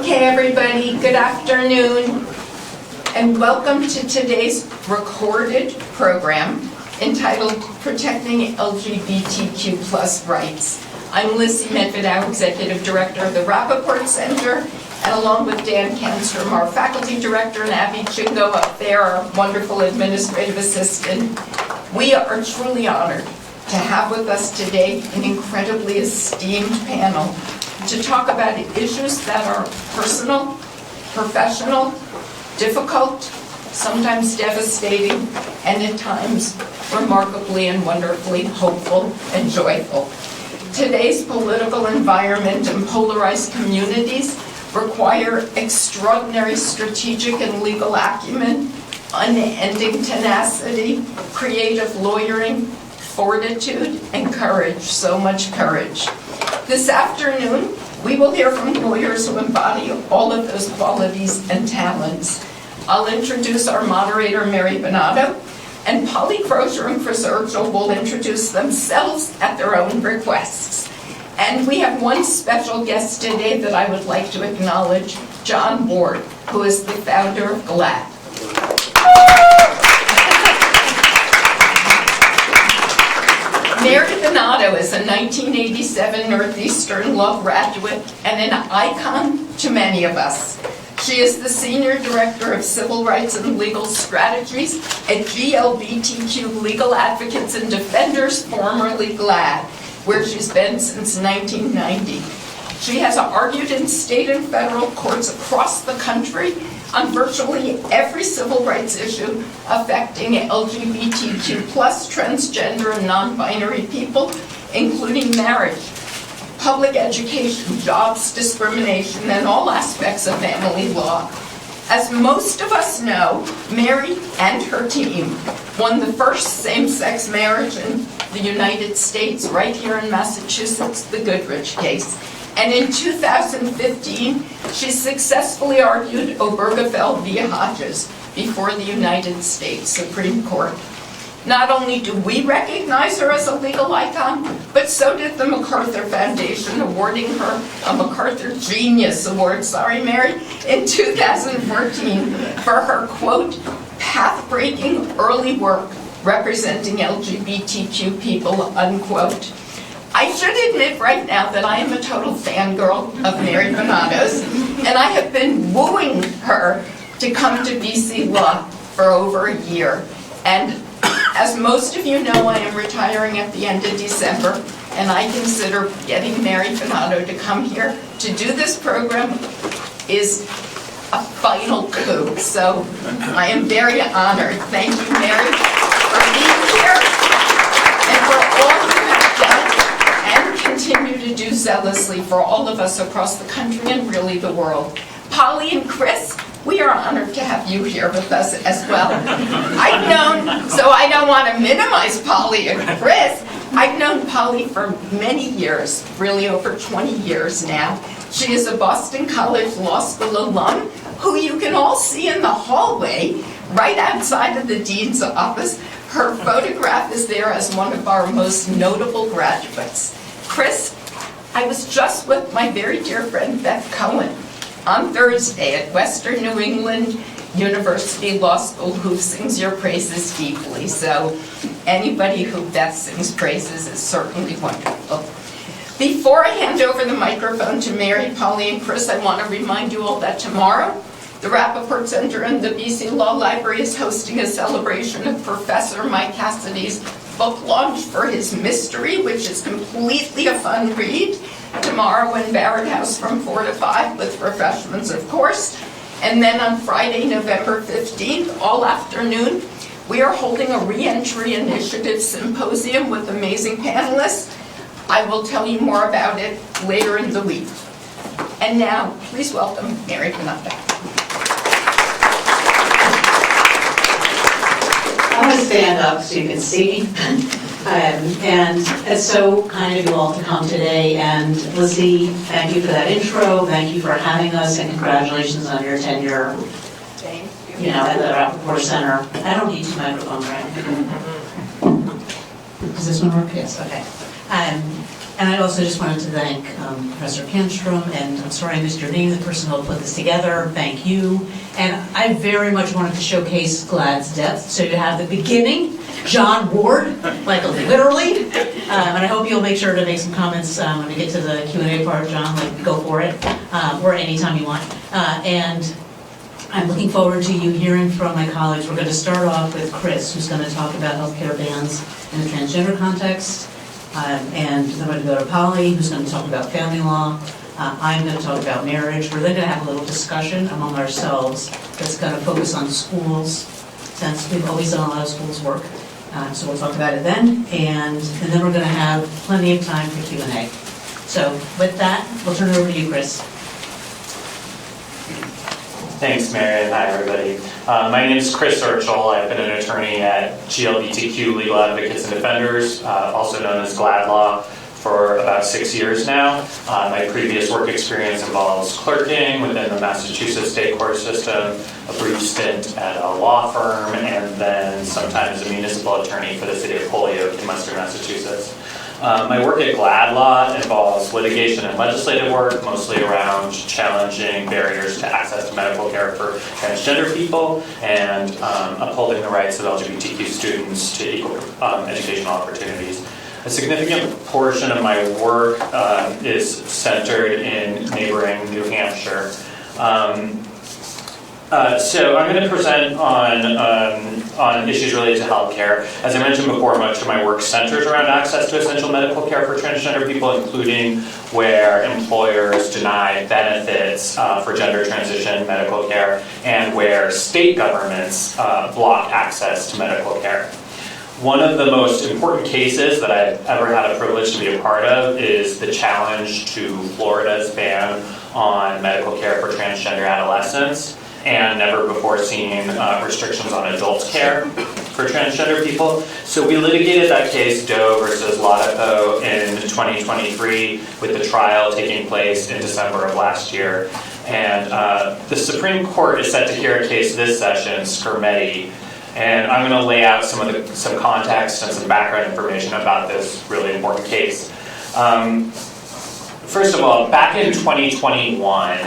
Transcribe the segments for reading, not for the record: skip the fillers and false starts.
Okay, everybody, good afternoon, and welcome to today's recorded program entitled Protecting LGBTQ+ Rights. I'm Lizzie Medvedow, Executive Director of the Rappaport Center, and along with Dan Kanstrom, our Faculty Director, and Abby Chingo up there, our wonderful Administrative Assistant, we are truly honored to have with us today an incredibly esteemed panel to talk about issues that are personal, professional, difficult, sometimes devastating, and at times remarkably and wonderfully hopeful and joyful. Today's political environment and polarized communities require extraordinary strategic and legal acumen, unending tenacity, creative lawyering, fortitude, and courage, so much courage. This afternoon, we will hear from lawyers who embody all of those qualities and talents. I'll introduce our moderator, Mary Bonauto, and Polly Crozier and Chris Erchull will introduce themselves at their own requests. And we have one special guest today that I would like to acknowledge, John Ward, who is the founder of GLAAD. Mary Bonauto is a 1987 Northeastern Law graduate and an icon to many of us. She is the Senior Director of Civil Rights and Legal Strategies at GLBTQ Legal Advocates and Defenders, formerly GLAAD, where she's been since 1990. She has argued in state and federal courts across the country on virtually every civil rights issue affecting LGBTQ+, transgender, and non-binary people, including marriage, public education, jobs, discrimination, and all aspects of family law. As most of us know, Mary and her team won the first same-sex marriage in the United States, right here in Massachusetts, the Goodridge case. And in 2015, she successfully argued Obergefell v. Hodges before the United States Supreme Court. Not only do we recognize her as a legal icon, but so did the MacArthur Foundation, awarding her a MacArthur Genius Award, Mary, in 2014 for her, quote, path-breaking early work representing LGBTQ people, unquote. I should admit right now that I am a total fangirl of Mary Bonauto's, and I have been wooing her to come to BC Law for over a year. And as most of you know, I am retiring at the end of December, and I consider getting Mary Bonauto to come here to do this program is a final coup. So I am very honored. Thank you, Mary, for being here and for all you have done and continue to do zealously for all of us across the country and really the world. Polly and Chris, we are honored to have you here with us as well. I've known, so I don't want to minimize Polly and Chris, I've known Polly for many years, really over 20 years now. She is a Boston College Law School alum who you can all see in the hallway right outside of the dean's office. Her photograph is there as one of our most notable graduates. Chris, I was just with my very dear friend Beth Cohen on Thursday at Western New England University Law School, who sings your praises deeply. So anybody who Beth sings praises is certainly wonderful. Before I hand over the microphone to Mary, Polly, and Chris, I want to remind you all that tomorrow, the Rappaport Center and the BC Law Library is hosting a celebration of Professor Mike Cassidy's book launch for his Mystery, which is completely a fun read, tomorrow in Barrett House from 4 to 5 with refreshments, of course. And then on Friday, November 15th, all afternoon, we are holding a Reentry Initiative Symposium with amazing panelists. I will tell you more about it later in the week. And now, please welcome Mary Bonauto. I'm going to stand up so you can see. And it's so kind of you all to come today. And Lizzie, thank you for that intro. Thank you for having us, and congratulations on your tenure. Thank you. You know, at the Rappaport Center. I don't need two microphones, right? Does this one work? Yes. Okay. And I also just wanted to thank Professor Kanstrom, and I'm sorry I missed your name, the person who put this together. Thank you. And I very much wanted to showcase GLAAD's depth. So you have the beginning, John Ward, like literally. And I hope you'll make sure to make some comments when we get to the Q&A part, John, like go for it, or anytime you want. And I'm looking forward to you hearing from my colleagues. We're going to start off with Chris, who's going to talk about healthcare bans in the transgender context. And then we're going to go to Polly, who's going to talk about family law. I'm going to talk about marriage. We're then going to have a little discussion among ourselves that's going to focus on schools, since we've always done a lot of schools work. So we'll talk about it then. And then we're going to have plenty of time for Q&A. So with that, we'll turn it over to you, Chris. Thanks, Mary, and hi, everybody. My name is Chris Erchull. I've been an attorney at GLBTQ Legal Advocates and Defenders, also known as GLAAD Law, for about 6 years now. My previous work experience involves clerking within the Massachusetts state court system, a brief stint at a law firm, and then sometimes a municipal attorney for the city of Holyoke in Western Massachusetts. My work at GLAAD Law involves litigation and legislative work, mostly around challenging barriers to access to medical care for transgender people and upholding the rights of LGBTQ students to equal educational opportunities. A significant portion of my work is centered in neighboring New Hampshire. So I'm going to present on issues related to healthcare. As I mentioned before, much of my work centers around access to essential medical care for transgender people, including where employers deny benefits for gender transition medical care and where state governments block access to medical care. One of the most important cases that I've ever had a privilege to be a part of is the challenge to Florida's ban on medical care for transgender adolescents, and never before seen restrictions on adult care for transgender people. So we litigated that case, Doe versus Latipo, in 2023, with the trial taking place in December of last year. And the Supreme Court is set to hear a case this session, Skirmetti, and I'm going to lay out some context and some background information about this really important case. First of all, back in 2021,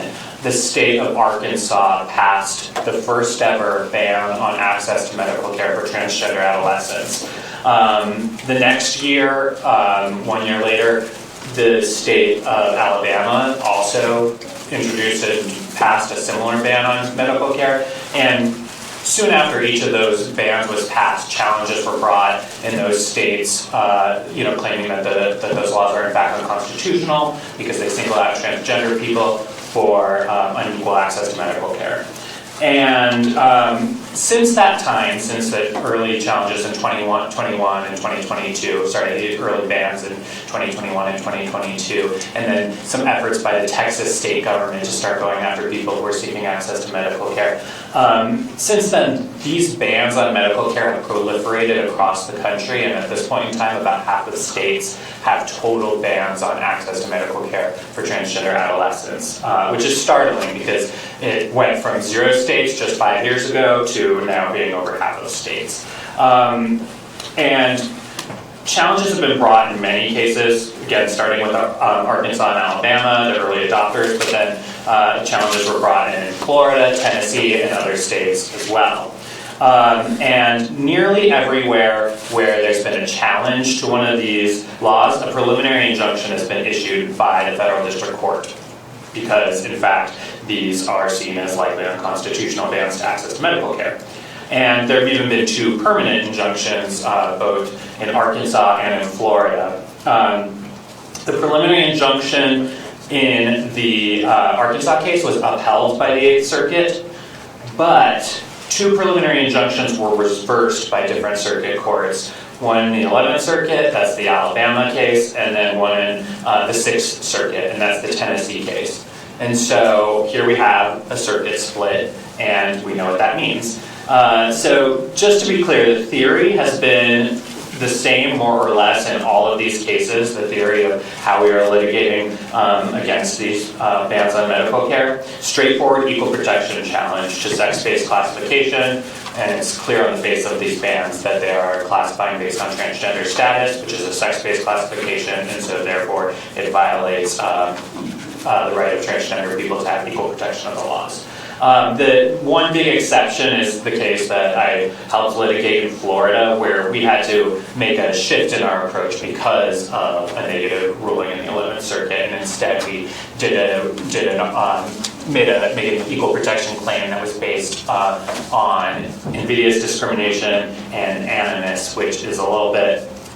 the state of Arkansas passed the first ever ban on access to medical care for transgender adolescents. The next year, 1 year later, the state of Alabama also introduced and passed a similar ban on medical care. And soon after each of those bans was passed, challenges were brought in those states, claiming that those laws are in fact unconstitutional because they single out transgender people for unequal access to medical care. And since that time, since the early challenges in 21 and 2022, the early bans in 2021 and 2022, and then some efforts by the Texas state government to start going after people who are seeking access to medical care. Since then, these bans on medical care have proliferated across the country, and at this point in time, about half of the states have total bans on access to medical care for transgender adolescents, which is startling because it went from 0 states just 5 years ago to now being over half of the states. And challenges have been brought in many cases, again, starting with Arkansas and Alabama, the early adopters, but then challenges were brought in Florida, Tennessee, and other states as well. And nearly everywhere where there's been a challenge to one of these laws, a preliminary injunction has been issued by the federal district court, because in fact these are seen as likely unconstitutional bans to access to medical care. And there have even been 2 permanent injunctions, both in Arkansas and in Florida. The preliminary injunction in the Arkansas case was upheld by the 8th Circuit, but 2 preliminary injunctions were reversed by different circuit courts. One in the 11th Circuit, that's the Alabama case, and then one in the 6th Circuit, and that's the Tennessee case. And so here we have a circuit split, and we know what that means. So just to be clear, the theory has been the same, more or less, in all of these cases, the theory of how we are litigating against these bans on medical care. Straightforward equal protection challenge to sex-based classification, and it's clear on the face of these bans that they are classifying based on transgender status, which is a sex-based classification, and so therefore it violates the right of transgender people to have equal protection of the laws. The one big exception is the case that I helped litigate in Florida, where we had to make a shift in our approach because of a negative ruling in the 11th Circuit, and instead we made an equal protection claim that was based on invidious discrimination and animus, which is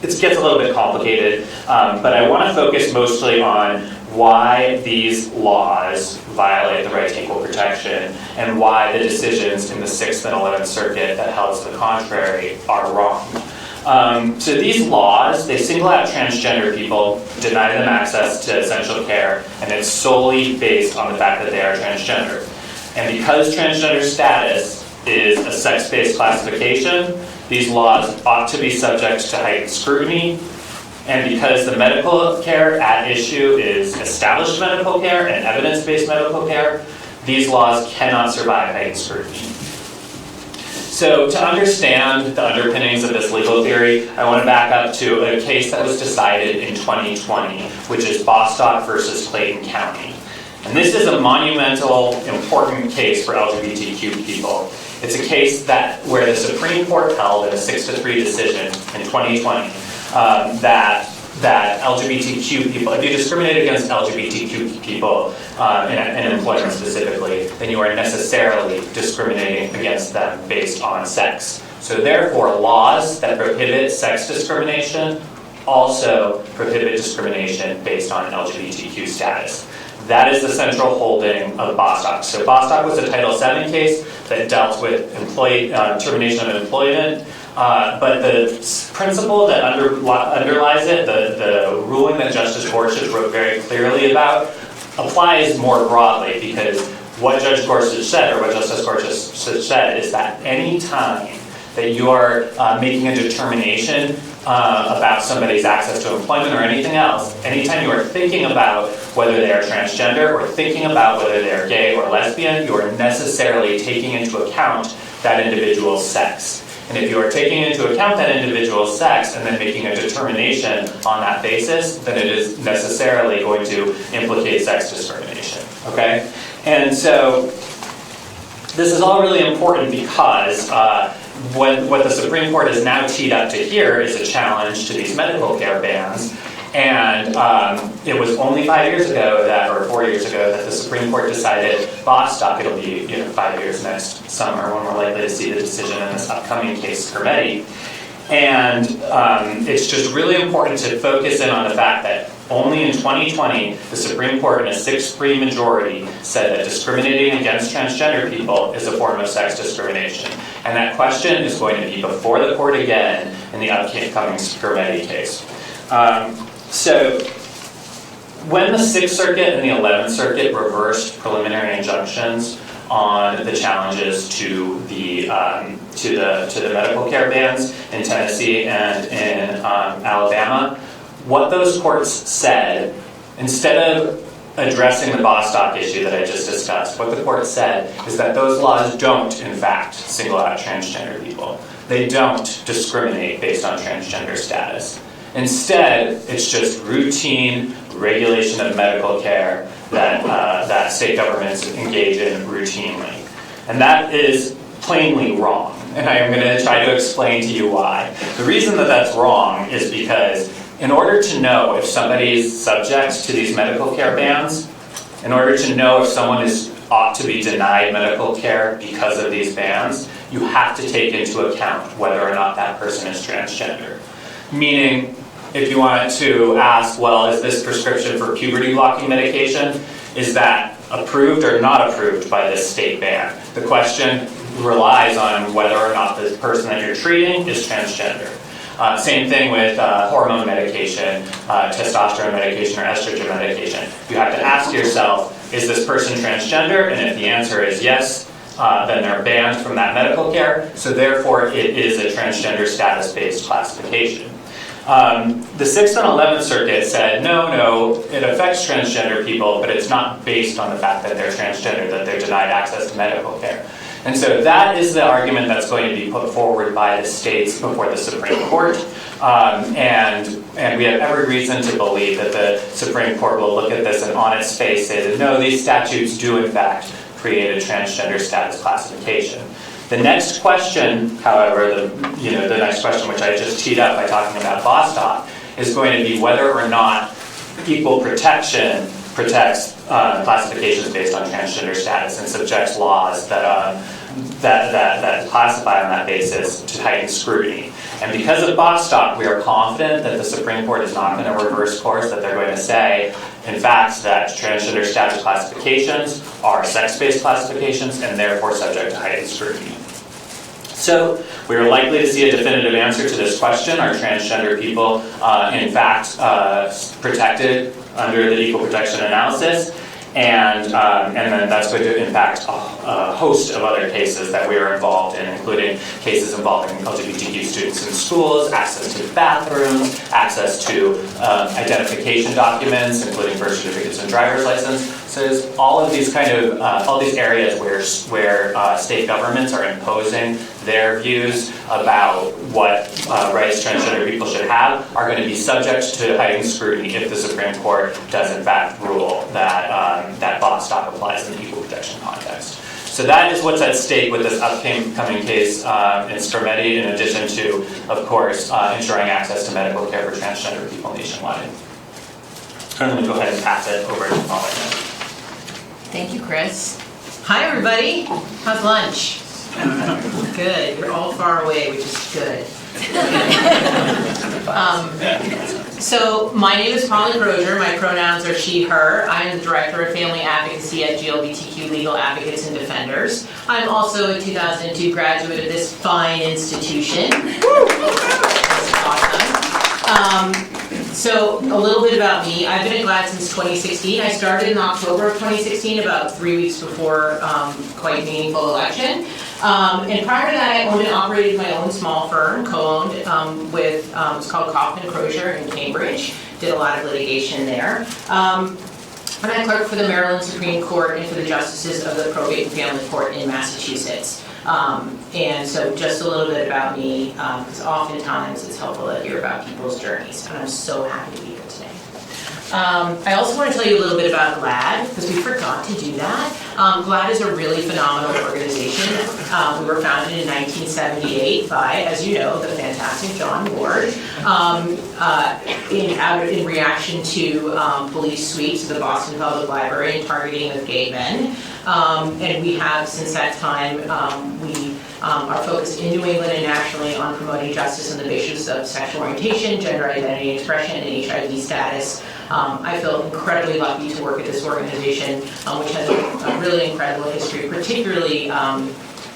it gets a little bit complicated, but I want to focus mostly on why these laws violate the right to equal protection and why the decisions in the 6th and 11th Circuit that held to the contrary are wrong. So these laws, they single out transgender people, deny them access to essential care, and it's solely based on the fact that they are transgender. And because transgender status is a sex-based classification, these laws ought to be subject to heightened scrutiny. And because the medical care at issue is established medical care and evidence-based medical care, these laws cannot survive heightened scrutiny. So to understand the underpinnings of this legal theory, I want to back up to a case that was decided in 2020, which is Bostock versus Clayton County. And this is a monumental, important case for LGBTQ people. It's a case where the Supreme Court held in a 6-3 decision in 2020 that LGBTQ people, if you discriminate against LGBTQ people in employment specifically, then you are necessarily discriminating against them based on sex. So therefore, laws that prohibit sex discrimination also prohibit discrimination based on LGBTQ status. That is the central holding of Bostock. So Bostock was a Title VII case that dealt with termination of employment. But the principle that underlies it, the ruling that Justice Gorsuch wrote very clearly about, applies more broadly, because what Judge Gorsuch said, or what Justice Gorsuch said, is that any time that you are making a determination about somebody's access to employment or anything else, anytime you are thinking about whether they are transgender or thinking about whether they are gay or lesbian, you are necessarily taking into account that individual's sex. And if you are taking into account that individual's sex and then making a determination on that basis, then it is necessarily going to implicate sex discrimination, okay? And so this is all really important because what the Supreme Court has now teed up to here is a challenge to these medical care bans. And it was only 5 years ago or 4 years ago that the Supreme Court decided Bostock. It'll be 5 years next summer when we're likely to see the decision in this upcoming case, Kermeti. And it's just really important to focus in on the fact that only in 2020, the Supreme Court in a 6-3 majority said that discriminating against transgender people is a form of sex discrimination. And that question is going to be before the court again in the upcoming Kermeti case. So when the 6th Circuit and the 11th Circuit reversed preliminary injunctions on the challenges to the medical care bans in Tennessee and in Alabama, what those courts said, instead of addressing the Bostock issue that I just discussed, what the court said is that those laws don't, in fact, single out transgender people. They don't discriminate based on transgender status. Instead, it's just routine regulation of medical care that state governments engage in routinely. And that is plainly wrong. And I am going to try to explain to you why. The reason that that's wrong is because in order to know if somebody is subject to these medical care bans, in order to know if someone ought to be denied medical care because of these bans, you have to take into account whether or not that person is transgender. Meaning, if you wanted to ask, well, is this prescription for puberty blocking medication, is that approved or not approved by this state ban? The question relies on whether or not the person that you're treating is transgender. Same thing with hormone medication, testosterone medication, or estrogen medication. You have to ask yourself, is this person transgender? And if the answer is yes, then they're banned from that medical care, so therefore it is a transgender status-based classification. The 6th and 11th Circuit said, no, it affects transgender people, but it's not based on the fact that they're transgender, that they're denied access to medical care. And so that is the argument that's going to be put forward by the states before the Supreme Court. And we have every reason to believe that the Supreme Court will look at this and on its face say that no, these statutes do in fact create a transgender status classification. The next question, however, the next question which I just teed up by talking about Bostock, is going to be whether or not equal protection protects classifications based on transgender status and subjects laws that classify on that basis to heightened scrutiny. And because of Bostock, we are confident that the Supreme Court is not going to reverse course, that they're going to say, in fact, that transgender status classifications are sex-based classifications and therefore subject to heightened scrutiny. So we are likely to see a definitive answer to this question. Are transgender people, in fact, protected under the equal protection analysis? And then that's going to impact a host of other cases that we are involved in, including cases involving LGBTQ students in schools, access to bathrooms, access to identification documents, including birth certificates and driver's licenses. All of these all these areas where state governments are imposing their views about what rights transgender people should have are going to be subject to heightened scrutiny if the Supreme Court does in fact rule that that Bostock applies in the equal protection context. So that is what's at stake with this upcoming case in Skermeti, in addition to, of course, ensuring access to medical care for transgender people nationwide. I'm going to go ahead and pass it over to Polly. Thank you, Chris. Hi, everybody. How's lunch? Good. You're all far away, which is good. So my name is Polly Crozier. My pronouns are she, her. I am the Director of Family Advocacy at GLBTQ Legal Advocates and Defenders. I'm also a 2002 graduate of this fine institution. That's awesome. So a little bit about me. I've been at GLAAD since 2016. I started in October of 2016, about 3 weeks before quite meaningful election. And prior to that, I owned and operated my own small firm, co-owned with, it's called Kaufman Crozier in Cambridge. Did a lot of litigation there. And I clerked for the Maryland Supreme Court and for the Justices of the Probate and Family Court in Massachusetts. And so just a little bit about me, because oftentimes it's helpful to hear about people's journeys, and I'm so happy to be here today. I also want to tell you a little bit about GLAAD, because we forgot to do that. GLAAD is a really phenomenal organization. We were founded in 1978 by, as you know, the fantastic John Ward, in reaction to police sweeps of the Boston Public Library and targeting of gay men. And we have, since that time, we are focused in New England and nationally on promoting justice on the basis of sexual orientation, gender identity and expression, and HIV status. I feel incredibly lucky to work at this organization, which has a really incredible history, particularly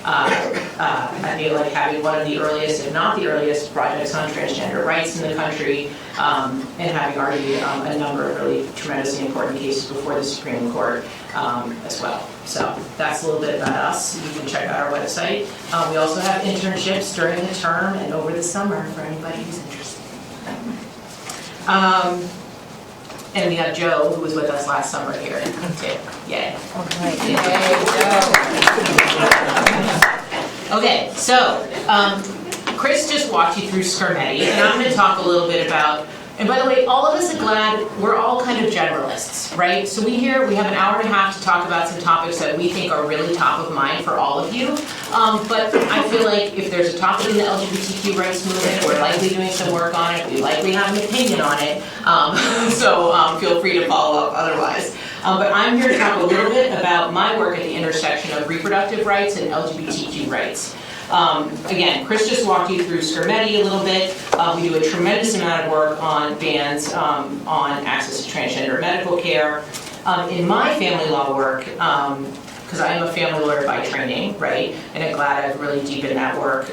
I feel like having one of the earliest, if not the earliest, projects on transgender rights in the country, and having argued a number of really tremendously important cases before the Supreme Court as well. So that's a little bit about us. You can check out our website. We also have internships during the term and over the summer for anybody who's interested. And we have Joe, who was with us last summer here, too. Yay. Okay. Yay, okay, so Chris just walked you through Skermeti, and I'm going to talk a little bit about, and by the way, all of us at GLAAD, we're all kind of generalists, right? So we have an hour and a half to talk about some topics that we think are really top of mind for all of you. But I feel like if there's a topic in the LGBTQ rights movement, we're likely doing some work on it. We likely have an opinion on it. So feel free to follow up otherwise. But I'm here to talk a little bit about my work at the intersection of reproductive rights and LGBTQ rights. Again, Chris just walked you through Skermeti a little bit. We do a tremendous amount of work on bans on access to transgender medical care. In my family law work, because I am a family lawyer by training, right, and at GLAAD I've really deepened that work.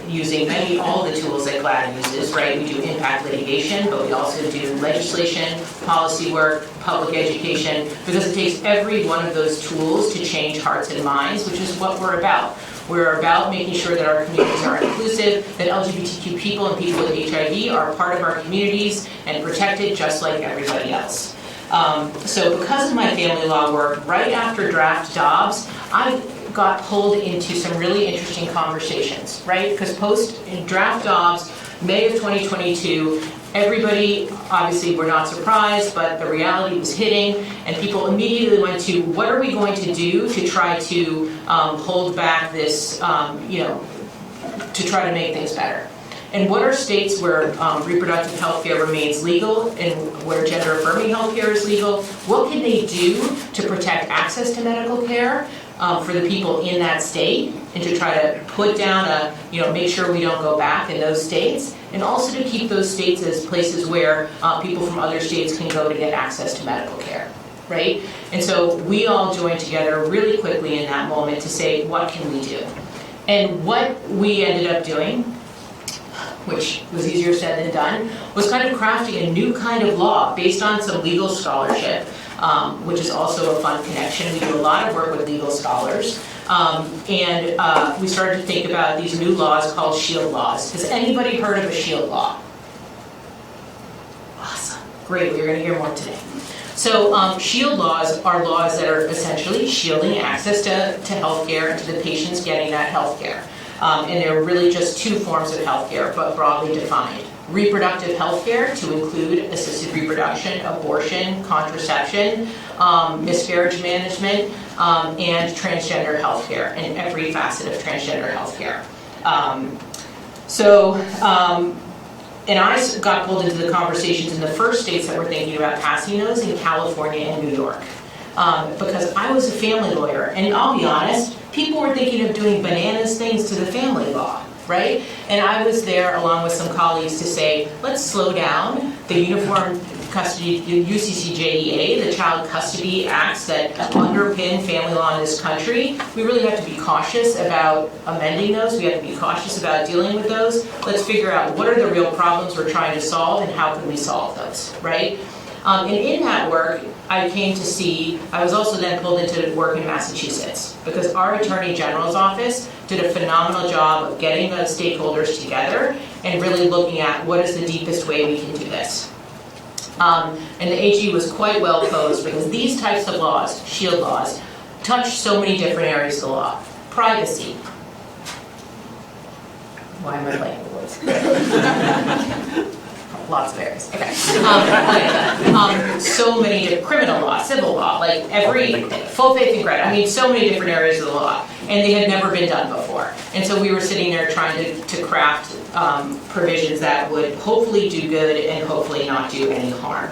using all the tools that GLAAD uses, right? We do impact litigation, but we also do legislation, policy work, public education, because it takes every one of those tools to change hearts and minds, which is what we're about. We're about making sure that our communities are inclusive, that LGBTQ people and people with HIV are part of our communities and protected just like everybody else. So because of my family law work, right after draft Dobbs, I got pulled into some really interesting conversations, right? Because post-draft Dobbs, May of 2022, everybody, obviously, were not surprised, but the reality was hitting, and people immediately went to, what are we going to do to try to hold back this, to try to make things better? And what are states where reproductive health care remains legal and where gender-affirming health care is legal? What can they do to protect access to medical care for the people in that state, and to try to put down make sure we don't go back in those states, and also to keep those states as places where people from other states can go to get access to medical care, right? And so we all joined together really quickly in that moment to say, what can we do? And what we ended up doing, which was easier said than done, was kind of crafting a new kind of law based on some legal scholarship, which is also a fun connection. We do a lot of work with legal scholars. And we started to think about these new laws called shield laws. Has anybody heard of a shield law? Awesome. Great, we're going to hear more today. So shield laws are laws that are essentially shielding access to health care and to the patients getting that health care. And there are really just two forms of health care, but broadly defined. Reproductive health care, to include assisted reproduction, abortion, contraception, miscarriage management, and transgender health care, and every facet of transgender health care. And I got pulled into the conversations in the first states that were thinking about passing those in California and New York. Because I was a family lawyer, and I'll be honest, people were thinking of doing bananas things to the family law, right? And I was there along with some colleagues to say, let's slow down the Uniform Custody, UCCJEA, the Child Custody Acts that underpin family law in this country. We really have to be cautious about amending those. We have to be cautious about dealing with those. Let's figure out what are the real problems we're trying to solve and how can we solve those, right? And in that work, I came to see, I was also then pulled into work in Massachusetts because our Attorney General's office did a phenomenal job of getting the stakeholders together and really looking at what is the deepest way we can do this. And the AG was quite well posed because these types of laws, shield laws, touch so many different areas of the law. Privacy. Why am I playing the words? Lots of areas. Okay. So many different criminal law, civil law, like every full faith and credit. I mean, so many different areas of the law, and they had never been done before. And so we were sitting there trying to craft provisions that would hopefully do good and hopefully not do any harm.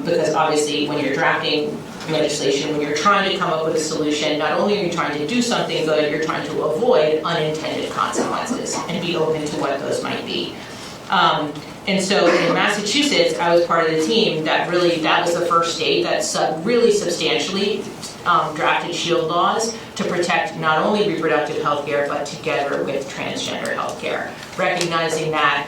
Because obviously, when you're drafting legislation, when you're trying to come up with a solution, not only are you trying to do something good, you're trying to avoid unintended consequences and be open to what those might be. And so in Massachusetts, I was part of the team that was the first state that really substantially drafted shield laws to protect not only reproductive health care, but together with transgender health care, recognizing that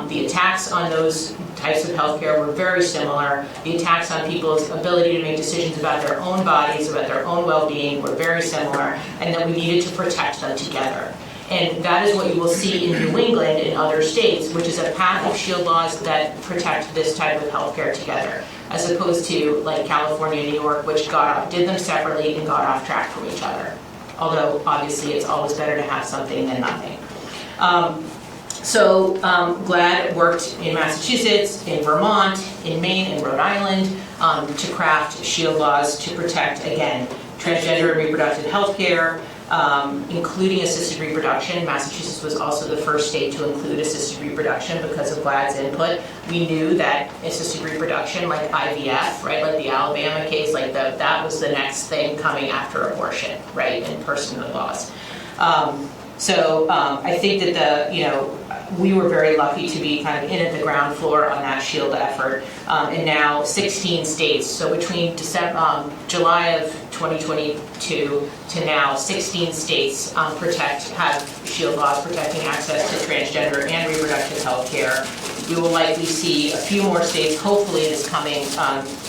the attacks on those types of health care were very similar. The attacks on people's ability to make decisions about their own bodies, about their own well-being were very similar, and that we needed to protect them together. And that is what you will see in New England and other states, which is a path of shield laws that protect this type of healthcare together, as opposed to like California and New York, which did them separately and got off track from each other. Although obviously it's always better to have something than nothing. GLAAD worked in Massachusetts, in Vermont, in Maine, and Rhode Island to craft shield laws to protect, again, transgender and reproductive health care, including assisted reproduction. Massachusetts was also the first state to include assisted reproduction because of GLAAD's input. We knew that assisted reproduction, like IVF, right, like the Alabama case, like that was the next thing coming after abortion, right, in personhood laws. I think that we were very lucky to be kind of in at the ground floor on that SHIELD effort. And now 16 states, so between July of 2022 to now, 16 states have SHIELD laws protecting access to transgender and reproductive health care. We will likely see a few more states, hopefully this coming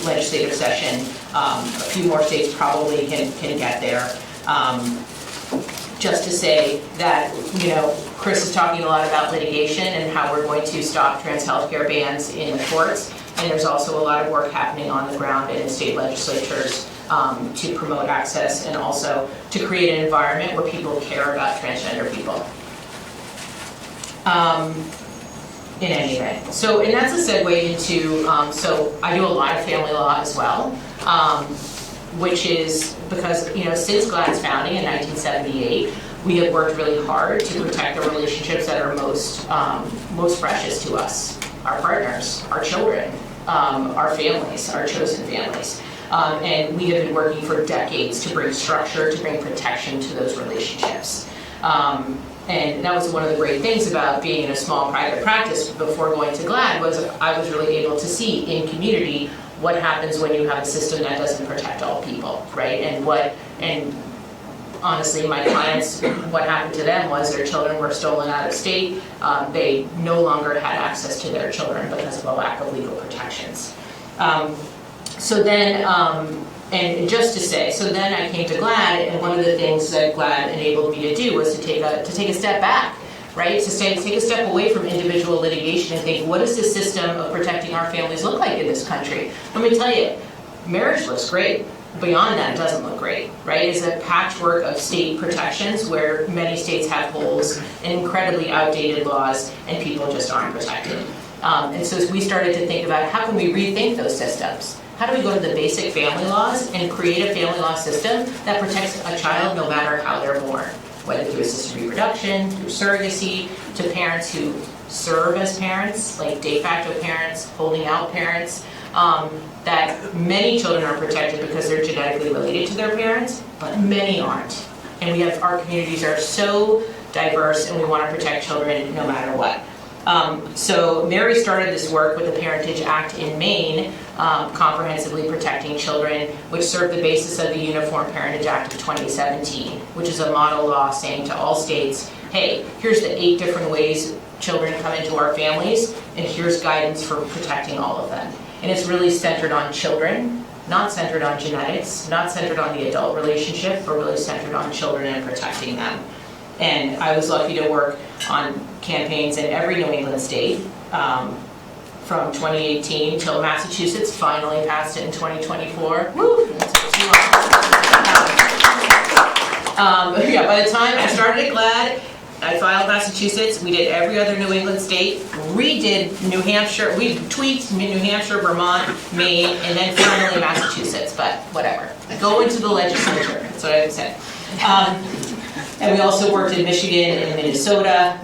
legislative session, a few more states probably can get there. Just to say that, Chris is talking a lot about litigation and how we're going to stop trans healthcare bans in the courts, and there's also a lot of work happening on the ground in state legislatures to promote access and also to create an environment where people care about transgender people. In any event. And that's a segue into, so I do a lot of family law as well, which is because, since GLAAD's founding in 1978, we have worked really hard to protect the relationships that are most precious to us, our partners, our children, our families, our chosen families. And we have been working for decades to bring structure, to bring protection to those relationships. And that was one of the great things about being in a small private practice before going to GLAAD was I was really able to see in community what happens when you have a system that doesn't protect all people, right? And honestly, my clients, what happened to them was their children were stolen out of state. They no longer had access to their children because of a lack of legal protections. And just to say, so then I came to GLAAD, and one of the things that GLAAD enabled me to do was to take a step back, right? To take a step away from individual litigation and think, what does the system of protecting our families look like in this country? Let me tell you, marriage looks great. Beyond that, it doesn't look great, right? It's a patchwork of state protections where many states have holes and incredibly outdated laws, and people just aren't protected. And so as we started to think about how can we rethink those systems? How do we go to the basic family laws and create a family law system that protects a child no matter how they're born, whether through assisted reproduction, through surrogacy, to parents who serve as parents, like de facto parents, holding out parents, that many children are protected because they're genetically related to their parents, but many aren't. And our communities are so diverse, and we want to protect children no matter what. So Mary started this work with the Parentage Act in Maine, comprehensively protecting children, which served the basis of the Uniform Parentage Act of 2017, which is a model law saying to all states, hey, here's the 8 different ways children come into our families, and here's guidance for protecting all of them. And it's really centered on children, not centered on genetics, not centered on the adult relationship, but really centered on children and protecting them. And I was lucky to work on campaigns in every New England state from 2018 till Massachusetts finally passed it in 2024. Woo! That took too long. By the time I started at GLAAD, I filed Massachusetts. We did every other New England state. Redid New Hampshire. We tweaked New Hampshire, Vermont, Maine, and then finally Massachusetts. But whatever. Go into the legislature. That's what I would say. And we also worked in Michigan and Minnesota,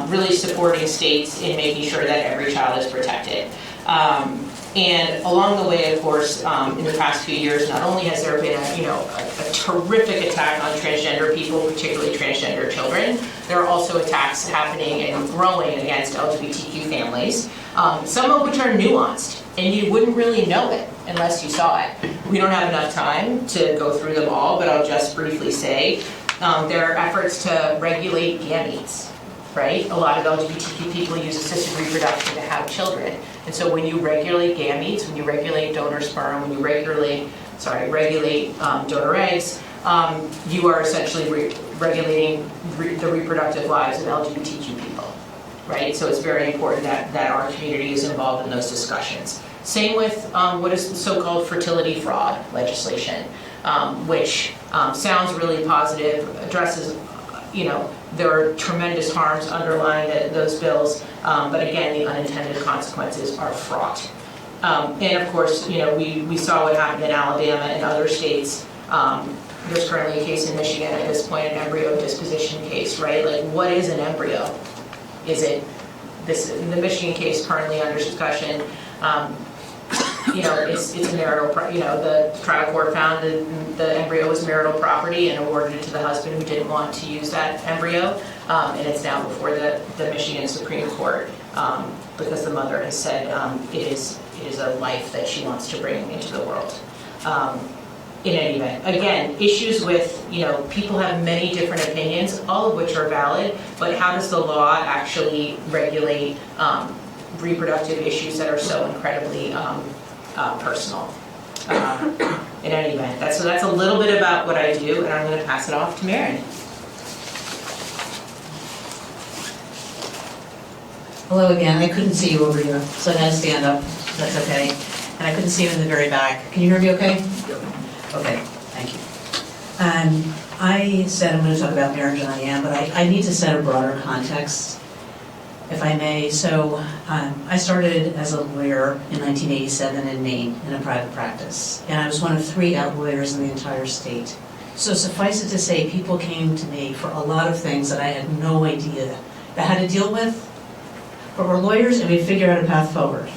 really supporting states in making sure that every child is protected. And along the way, of course, in the past few years, not only has there been a terrific attack on transgender people, particularly transgender children, there are also attacks happening and growing against LGBTQ families, some of which are nuanced, and you wouldn't really know it unless you saw it. We don't have enough time to go through them all, but I'll just briefly say there are efforts to regulate gametes, right? A lot of LGBTQ people use assisted reproduction to have children. And so when you regulate gametes, when you regulate donor sperm, when you regulate donor eggs, you are essentially regulating the reproductive lives of LGBTQ people, right? So it's very important that our community is involved in those discussions. Same with what is the so-called fertility fraud legislation, which sounds really positive, addresses, there are tremendous harms underlying those bills, but again, the unintended consequences are fraught. And of course, we saw what happened in Alabama and other states. There's currently a case in Michigan at this point, an embryo disposition case, right? Like, what is an embryo? Is it this? The Michigan case currently under discussion. It's marital. The trial court found that the embryo was marital property and awarded it to the husband who didn't want to use that embryo. and it's now before the Michigan Supreme Court, because the mother has said it is a life that she wants to bring into the world. In any event, again, issues with, people have many different opinions, all of which are valid, but how does the law actually regulate reproductive issues that are so incredibly personal? In any event, that's a little bit about what I do, and I'm going to pass it off to Mary. Hello again. I couldn't see you over here, so I had to stand up. That's okay. And I couldn't see you in the very back. Can you hear me okay? Okay, thank you. I said I'm going to talk about marriage, and I am, but I need to set a broader context, if I may. So I started as a lawyer in 1987 in Maine in a private practice, and I was one of 3 out lawyers in the entire state. So suffice it to say, people came to me for a lot of things that I had no idea about how to deal with, but we're lawyers and we figure out a path forward.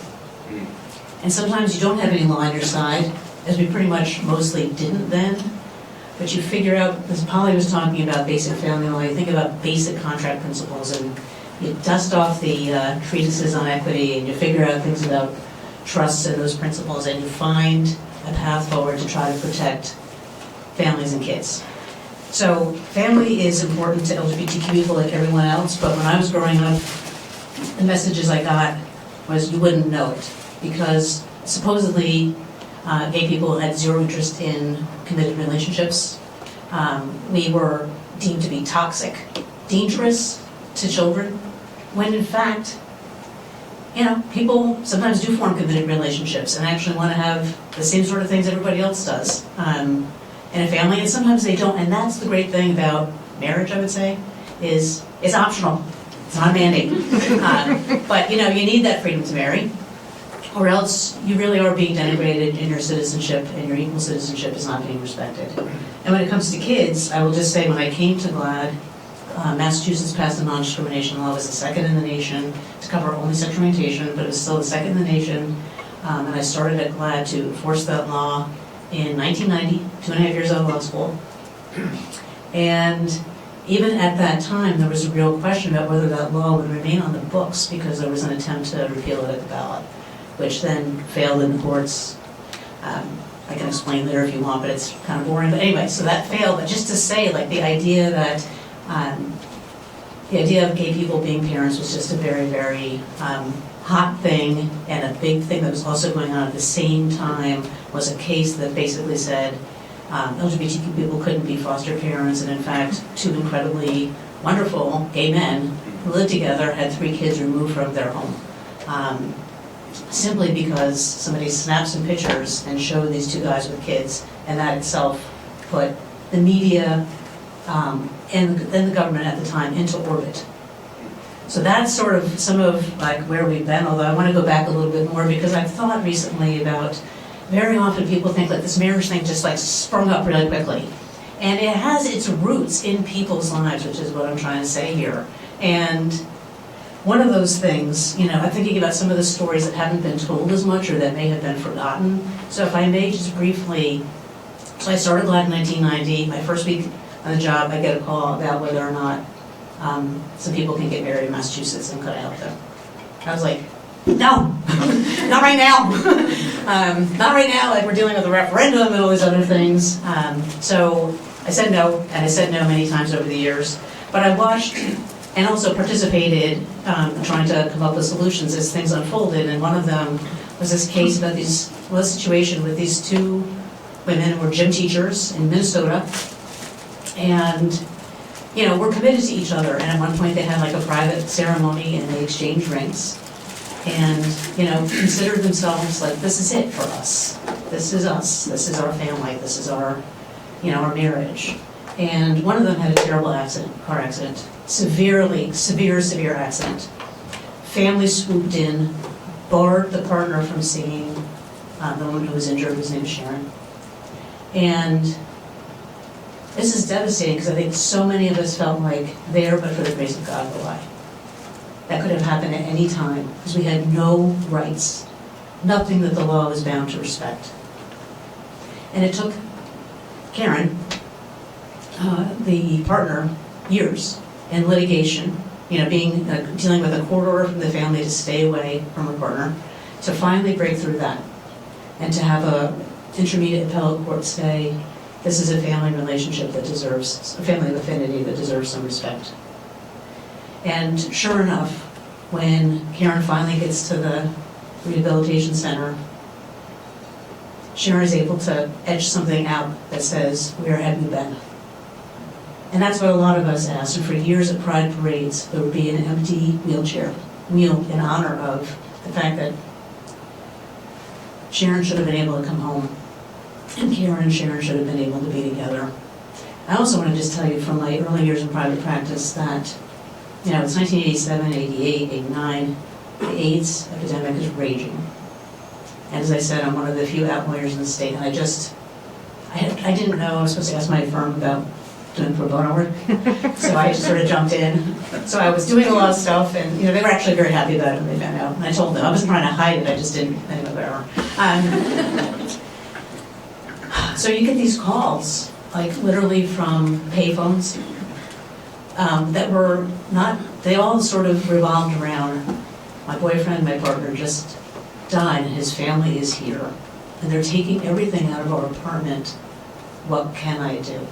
And sometimes you don't have any law on your side, as we pretty much mostly didn't then, but you figure out, as Polly was talking about basic family law, you think about basic contract principles, and you dust off the treatises on equity, and you figure out things about trusts and those principles, and you find a path forward to try to protect families and kids. So family is important to LGBTQ people like everyone else, but when I was growing up, the messages I got was you wouldn't know it, because supposedly gay people had zero interest in committed relationships. We were deemed to be toxic, dangerous to children, when in fact, people sometimes do form committed relationships and actually want to have the same sort of things everybody else does in a family, and sometimes they don't. And that's the great thing about marriage, I would say, is it's optional. It's not a mandate. But you need that freedom to marry, or else you really are being denigrated in your citizenship, and your equal citizenship is not being respected. And when it comes to kids, I will just say, when I came to GLAAD, Massachusetts passed a non-discrimination law. It was the second in the nation to cover only sexual orientation, but it was still the second in the nation. And I started at GLAAD to enforce that law in 1990, 2.5 years out of law school. And even at that time, there was a real question about whether that law would remain on the books, because there was an attempt to repeal it at the ballot, which then failed in the courts. I can explain later if you want, but it's kind of boring. But anyway, so that failed. But just to say, the idea that the idea of gay people being parents was just a very, very hot thing, and a big thing that was also going on at the same time was a case that basically said LGBTQ people couldn't be foster parents, and in fact, 2 incredibly wonderful gay men who lived together had 3 kids removed from their home. Simply because somebody snapped some pictures and showed these 2 guys with kids, and that itself put the media and the government at the time into orbit. So that's sort of some of where we've been, although I want to go back a little bit more, because I've thought recently about, very often people think this marriage thing just sprung up really quickly. And it has its roots in people's lives, which is what I'm trying to say here. And one of those things, I'm thinking about some of the stories that haven't been told as much, or that may have been forgotten. So if I may just briefly, so I started GLAAD in 1990. My first week on the job, I get a call about whether or not some people can get married in Massachusetts, and could I help them? I was like, no, not right now. Not right now, we're dealing with a referendum and all these other things. So I said no, and I said no many times over the years. But I watched and also participated trying to come up with solutions as things unfolded. And one of them was this case about this situation with these 2 women who were gym teachers in Minnesota. And we're committed to each other. And at one point they had a private ceremony, and they exchanged rings. And, considered themselves this is it for us. This is us. This is our family. This is our marriage. And one of them had a terrible car accident. Severe accident. Family swooped in, barred the partner from seeing the woman who was injured, whose name is Sharon. And this is devastating, because I think so many of us felt there, but for the grace of God, go I. That could have happened at any time, because we had no rights, nothing that the law was bound to respect. And it took Karen, the partner, years in litigation, dealing with a court order from the family to stay away from a partner, to finally break through that and to have a intermediate appellate court say, this is a family relationship that deserves, a family of affinity that deserves some respect. And sure enough, when Karen finally gets to the rehabilitation center, Sharon is able to etch something out that says, where have you been? And that's what a lot of us asked. And for years at Pride parades, there would be an empty wheel in honor of the fact that Sharon should have been able to come home, and Karen and Sharon should have been able to be together. I also want to just tell you from my early years in private practice that, it's 1987, 88, 89, the AIDS epidemic is raging. And as I said, I'm one of the few outliers in the state, and I didn't know I was supposed to ask my firm about doing pro bono work, so I just sort of jumped in. So I was doing a lot of stuff, and they were actually very happy about it when they found out. And I told them, I wasn't trying to hide it, I just didn't think of whatever. So you get these calls, like literally from payphones, that were not, they all sort of revolved around, my boyfriend, my partner just died, and his family is here, and they're taking everything out of our apartment. What can I do?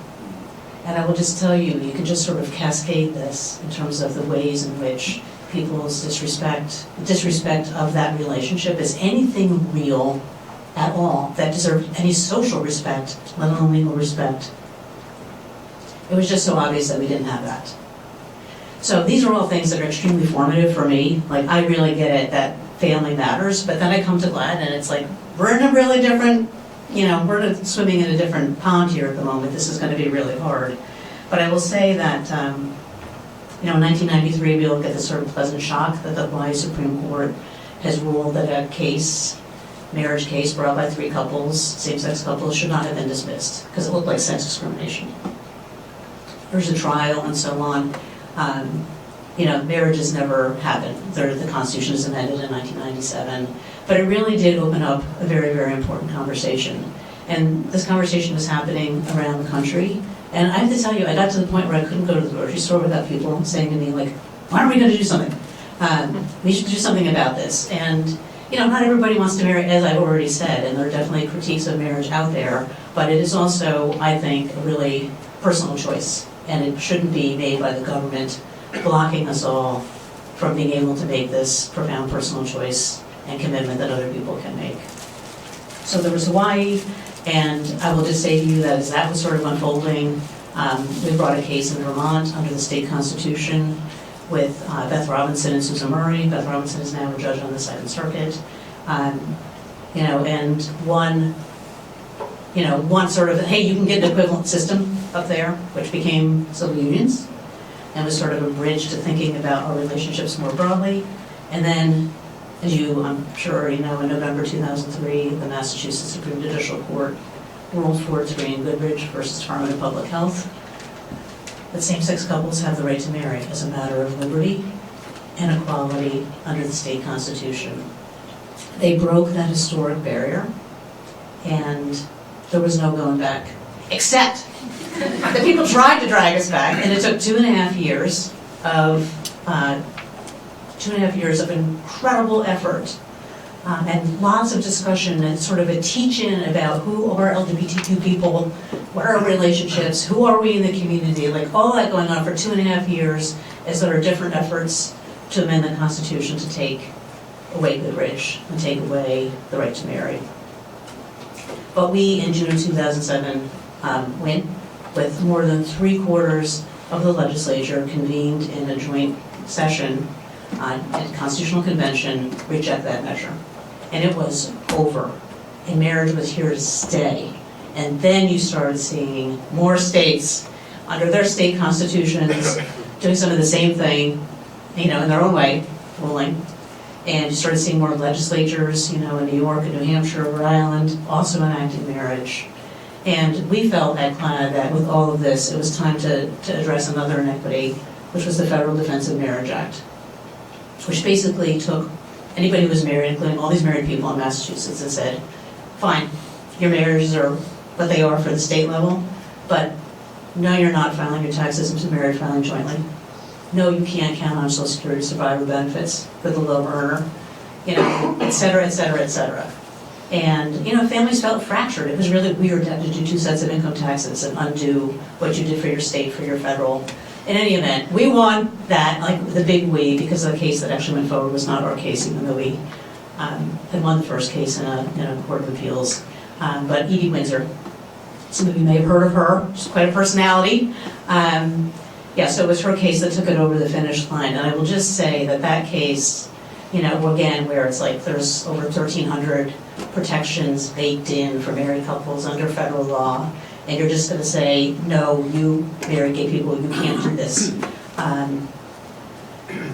And I will just tell you, you can just sort of cascade this in terms of the ways in which people's disrespect of that relationship is anything real at all that deserved any social respect, let alone legal respect. It was just so obvious that we didn't have that. So these are all things that are extremely formative for me. Like, I really get it that family matters, but then I come to GLAD and it's like, we're in a really different, we're swimming in a different pond here at the moment. This is going to be really hard. But I will say that, in 1993, we all get this sort of pleasant shock that the Hawaii Supreme Court has ruled that a marriage case brought by 3 couples, same-sex couples, should not have been dismissed because it looked like sex discrimination. There's a trial and so on. Marriages never happened. The Constitution is amended in 1997. But it really did open up a very, very important conversation. And this conversation was happening around the country. And I have to tell you, I got to the point where I couldn't go to the grocery store without people saying to me, like, why aren't we going to do something? We should do something about this. And, not everybody wants to marry, as I've already said, and there are definitely critiques of marriage out there. But it is also, I think, a really personal choice. And it shouldn't be made by the government blocking us all from being able to make this profound personal choice and commitment that other people can make. So there was Hawaii, and I will just say to you that as that was sort of unfolding, we brought a case in Vermont under the state constitution with Beth Robinson and Susan Murray. Beth Robinson is now a judge on the Second Circuit. And one sort of, hey, you can get an equivalent system up there, which became civil unions, and was sort of a bridge to thinking about our relationships more broadly. And then, as I'm sure already know, in November 2003, the Massachusetts Supreme Judicial Court ruled 4-3 in Goodridge versus Department of Public Health that same-sex couples have the right to marry as a matter of liberty and equality under the state constitution. They broke that historic barrier, and there was no going back, except that people tried to drag us back, and it took 2.5 years of incredible effort and lots of discussion and sort of a teach-in about who are LGBTQ people, what are our relationships, who are we in the community, like all that going on for 2.5 years as there are different efforts to amend the Constitution to take away Goodridge and take away the right to marry. But we, in June of 2007, went with more than 3/4 of the legislature convened in a joint session at Constitutional Convention, reject that measure. And it was over. And marriage was here to stay. And then you started seeing more states under their state constitutions doing some of the same thing, in their own way, ruling. And you started seeing more legislatures, in New York and New Hampshire, Rhode Island, also enacting marriage. And we felt at GLAD that with all of this, it was time to address another inequity, which was the Federal Defense of Marriage Act, which basically took anybody who was married, including all these married people in Massachusetts, and said, fine, your marriages are what they are for the state level, but no, you're not filing your taxes into marriage filing jointly. no, you can't count on Social Security survivor benefits for the low earner, et cetera, et cetera, et cetera. And, families felt fractured. It was really weird to have to do 2 sets of income taxes and undo what you did for your state, for your federal. In any event, we won that, like the big we, because the case that actually went forward was not our case, even though we had won the first case in a court of appeals. But Edie Windsor, some of you may have heard of her. She's quite a personality. So it was her case that took it over the finish line. And I will just say that case, again, where it's like there's over 1,300 protections baked in for married couples under federal law, and you're just going to say, no, you married gay people, you can't do this.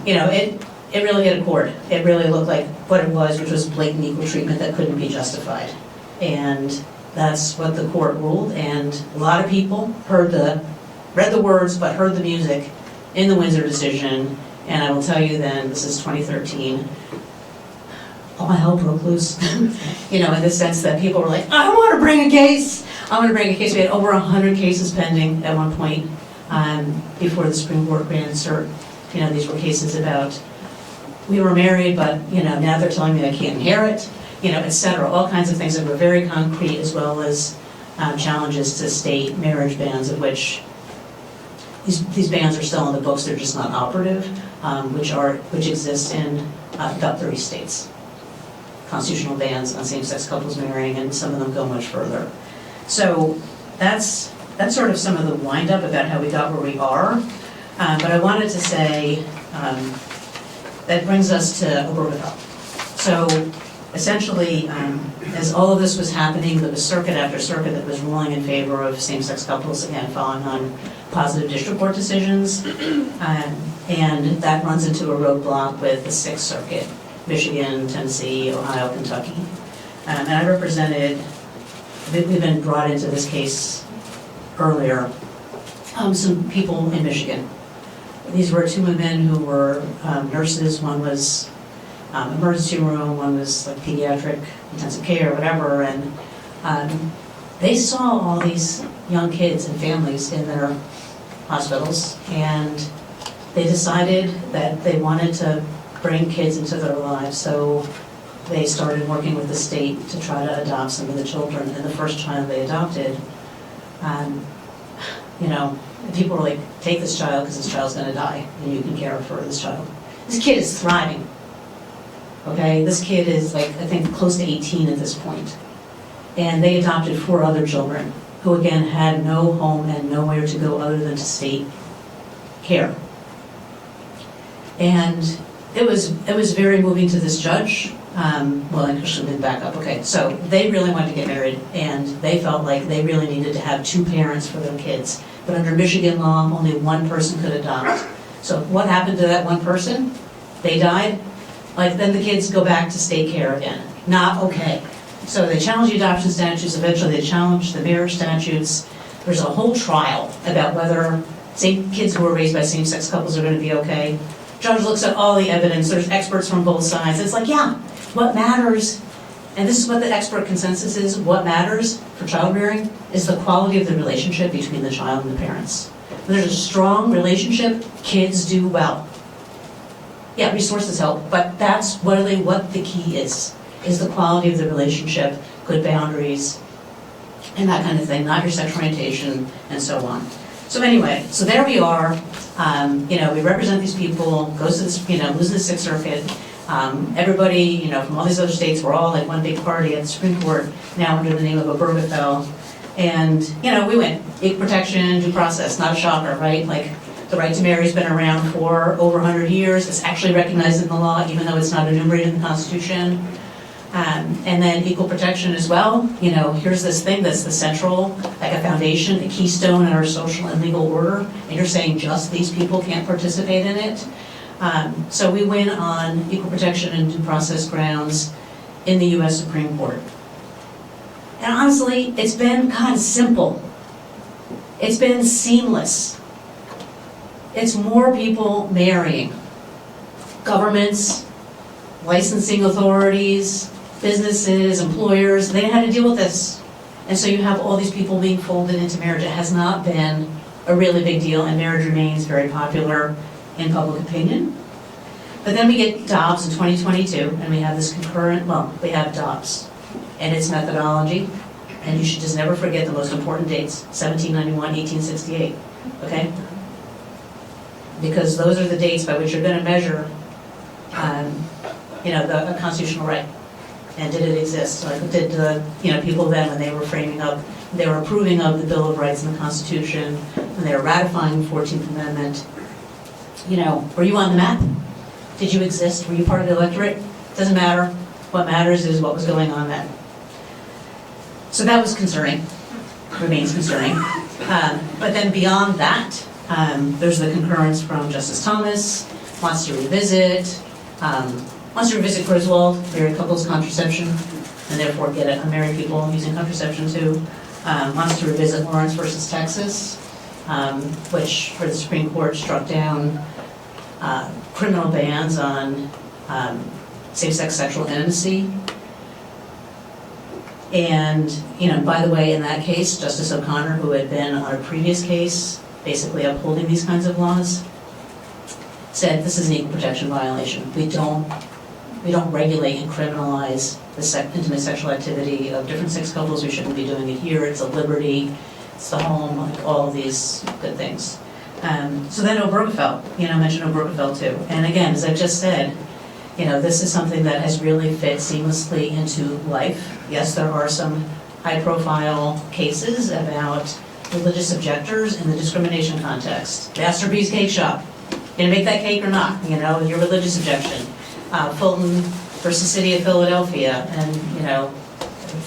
It really hit a chord. It really looked like what it was, which was blatant equal treatment that couldn't be justified. And that's what the court ruled, and a lot of people read the words, but heard the music in the Windsor decision. And I will tell you then, this is 2013, all hell broke loose, in the sense that people were like, I want to bring a case. I want to bring a case. We had over 100 cases pending at one point before the Supreme Court granted cert. These were cases about, we were married, but, now they're telling me I can't inherit, et cetera. All kinds of things that were very concrete, as well as challenges to state marriage bans, of which these bans are still in the books, they're just not operative, which exist in about 30 states. Constitutional bans on same-sex couples marrying, and some of them go much further. So that's sort of some of the wind-up about how we got where we are. But I wanted to say that brings us to Obergefell. So essentially, as all of this was happening, there was circuit after circuit that was ruling in favor of same-sex couples, again, following on positive district court decisions. And that runs into a roadblock with the Sixth Circuit, Michigan, Tennessee, Ohio, Kentucky. And I represented, we've been brought into this case earlier, some people in Michigan. These were 2 women who were nurses. One was emergency room, one was like pediatric intensive care or whatever, and they saw all these young kids and families in their hospitals, and they decided that they wanted to bring kids into their lives, so they started working with the state to try to adopt some of the children. And the first child they adopted, people were like, take this child because this child's going to die and you can care for this child. This kid is thriving. Okay, this kid is like, I think, close to 18 at this point. And they adopted 4 other children who, again, had no home and nowhere to go other than to state care. And it was very moving to this judge. Well, I should have been back up. Okay, so they really wanted to get married, and they felt like they really needed to have 2 parents for their kids. But under Michigan law, only 1 person could adopt. So what happened to that 1 person? They died. Like, then the kids go back to state care again. Not okay. So they challenged the adoption statutes. Eventually they challenged the marriage statutes. There's a whole trial about whether kids who are raised by same-sex couples are going to be okay. Judge looks at all the evidence. There's experts from both sides. It's like, yeah, what matters, and this is what the expert consensus is, what matters for child rearing is the quality of the relationship between the child and the parents. When there's a strong relationship, kids do well. Yeah, resources help, but that's really what the key is the quality of the relationship, good boundaries, and that kind of thing, not your sexual orientation, and so on. So anyway, so there we are. We represent these people, goes to this, losing the Sixth Circuit. Everybody, from all these other states, we're all like one big party at the Supreme Court, now under the name of Obergefell. And, we win. Equal protection, due process, not a shocker, right? Like, the right to marry has been around for over 100 years. It's actually recognized in the law, even though it's not enumerated in the Constitution. And then equal protection as well. Here's this thing that's the central, like a foundation, a keystone in our social and legal order, and you're saying just these people can't participate in it. So we win on equal protection and due process grounds in the U.S. Supreme Court. And honestly, it's been kind of simple. It's been seamless. It's more people marrying. Governments, licensing authorities, businesses, employers, they didn't have to deal with this. And so you have all these people being folded into marriage. It has not been a really big deal, and marriage remains very popular. in public opinion. But then we get Dobbs in 2022, and we have this concurrent, well, we have Dobbs and its methodology, and you should just never forget the most important dates, 1791, 1868, okay? Because those are the dates by which you're going to measure, a constitutional right. And did it exist? Like, did the, people then, when they were framing up, they were approving of the Bill of Rights and the Constitution, when they were ratifying the 14th Amendment, were you on the map? Did you exist? Were you part of the electorate? Doesn't matter. What matters is what was going on then. So that was concerning, remains concerning. But then beyond that, there's the concurrence from Justice Thomas, wants to revisit Griswold, married couples contraception, and therefore get at unmarried people using contraception too. Wants to revisit Lawrence versus Texas, which for the Supreme Court struck down criminal bans on same-sex sexual intimacy. And, by the way, in that case, Justice O'Connor, who had been on a previous case, basically upholding these kinds of laws, said this is an equal protection violation. We don't regulate and criminalize the intimate sexual activity of different sex couples. We shouldn't be doing it here. It's a liberty. It's the home, like all of these good things. So then Obergefell, mentioned Obergefell too. And again, as I just said, this is something that has really fit seamlessly into life. Yes, there are some high-profile cases about religious objectors in the discrimination context. Master B's Cake Shop. You gonna make that cake or not? Your religious objection. Fulton versus City of Philadelphia, and I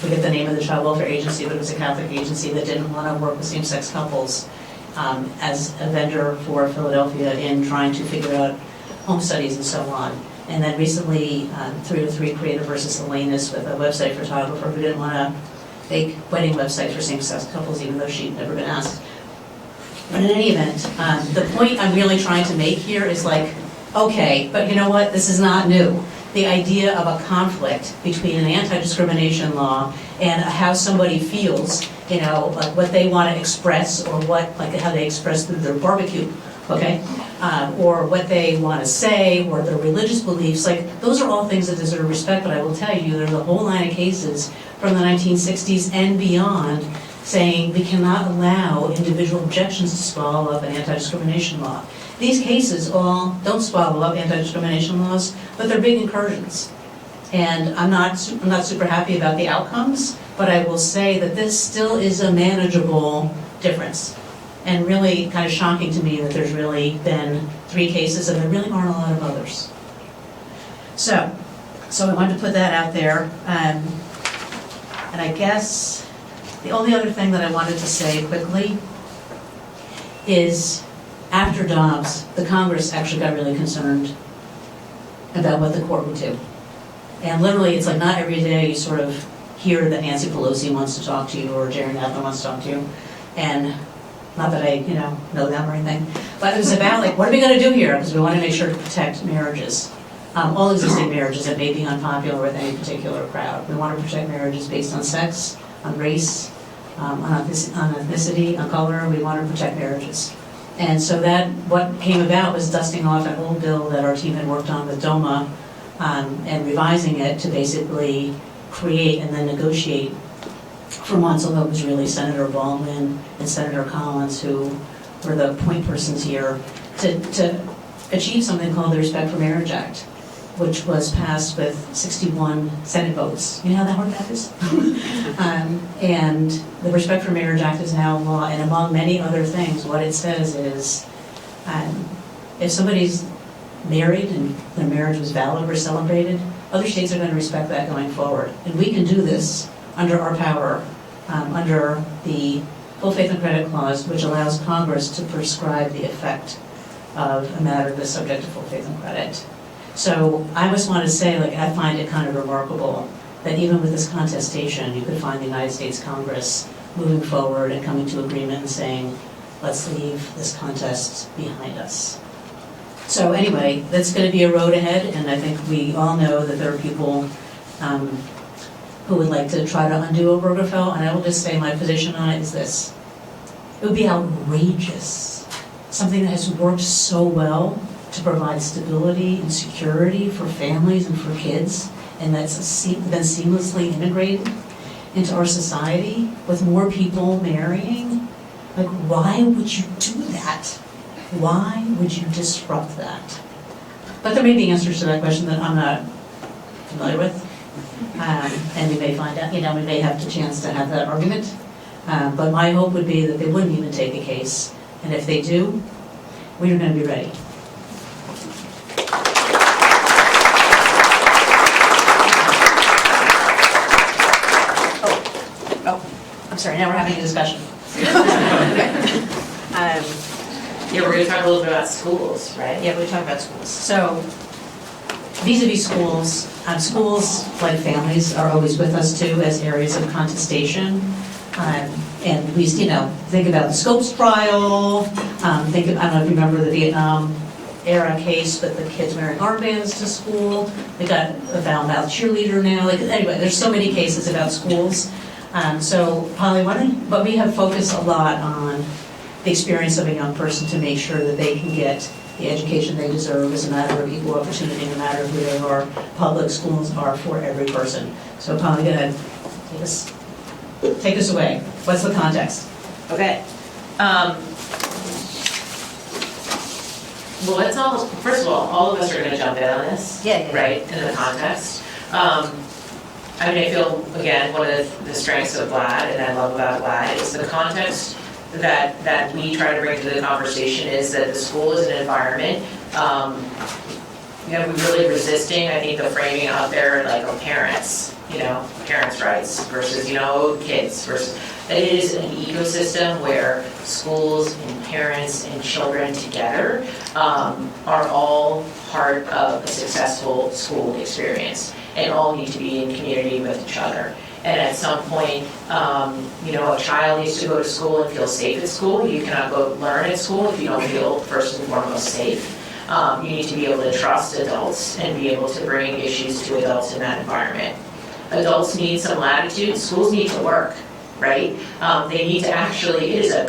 forget the name of the child welfare agency, but it was a Catholic agency that didn't want to work with same-sex couples as a vendor for Philadelphia in trying to figure out home studies and so on. And then recently, 303 Creative versus Elenis with a website photographer who didn't want to make wedding websites for same-sex couples, even though she'd never been asked. But in any event, the point I'm really trying to make here is like, okay, but you know what? This is not new. The idea of a conflict between an anti-discrimination law and how somebody feels, like what they want to express or how they express through their barbecue, okay? Or what they want to say or their religious beliefs, like those are all things that deserve respect, but I will tell you there's a whole line of cases from the 1960s and beyond saying we cannot allow individual objections to swallow up an anti-discrimination law. These cases all don't swallow up anti-discrimination laws, but they're big incursions. And I'm not super happy about the outcomes, but I will say that this still is a manageable difference. And really kind of shocking to me that there's really been 3 cases and there really aren't a lot of others. So I wanted to put that out there. And I guess the only other thing that I wanted to say quickly is after Dobbs, the Congress actually got really concerned about what the court would do. And literally, it's like not every day you sort of hear that Nancy Pelosi wants to talk to you or Jerry Nadler wants to talk to you. And not that I, know them or anything, but it was about like, what are we going to do here? Because we want to make sure to protect marriages, all existing marriages that may be unpopular with any particular crowd. We want to protect marriages based on sex, on race, on ethnicity, on color. We want to protect marriages. And so what came about was dusting off an old bill that our team had worked on with DOMA and revising it to basically create and then negotiate for months, although it was really Senator Baldwin and Senator Collins who were the point persons here to achieve something called the Respect for Marriage Act, which was passed with 61 Senate votes. You know how that hard that is? And the Respect for Marriage Act is now law, and among many other things, what it says is if somebody's married and their marriage was valid or celebrated, other states are going to respect that going forward. And we can do this under our power, under the Full Faith and Credit Clause, which allows Congress to prescribe the effect of a matter that's subject to full faith and credit. So I just want to say, I find it kind of remarkable that even with this contestation, you could find the United States Congress moving forward and coming to agreement and saying, let's leave this contest behind us. So anyway, that's going to be a road ahead, and I think we all know that there are people who would like to try to undo Obergefell, and I will just say my position on it is this. It would be outrageous. Something that has worked so well to provide stability and security for families and for kids, and that's been seamlessly integrated into our society with more people marrying. Like, why would you do that? Why would you disrupt that? But there may be answers to that question that I'm not familiar with. And we may find out, we may have the chance to have that argument. But my hope would be that they wouldn't even take the case. And if they do, we are going to be ready. Oh, I'm sorry, now we're having a discussion. Yeah, we're going to talk a little bit about schools, right? Yeah, we're talking about schools. So, vis-a-vis schools, schools, like families, are always with us too as areas of contestation. And we, think about the Scopes trial. I don't know if you remember the Vietnam era case, but the kids wearing armbands to school. They got a foul-mouthed cheerleader now. Anyway, there's so many cases about schools. So, Polly, but we have focused a lot on the experience of a young person to make sure that they can get the education they deserve as a matter of equal opportunity, no matter who they are. Public schools are for every person. So, Polly, go ahead. Take us away. What's the context? Okay. Well, first of all of us are going to jump in on this, right, in the context. I feel, again, one of the strengths of GLAAD, and I love about GLAAD, is the context that we try to bring to the conversation is that the school is an environment. We're really resisting, I think, the framing out there of parents, parents' rights versus, kids versus. It is an ecosystem where schools and parents and children together are all part of a successful school experience and all need to be in community with each other. And at some point, a child needs to go to school and feel safe at school. You cannot go learn at school if you don't feel, first and foremost, safe. You need to be able to trust adults and be able to bring issues to adults in that environment. Adults need some latitude. Schools need to work, right? They need to actually, I'm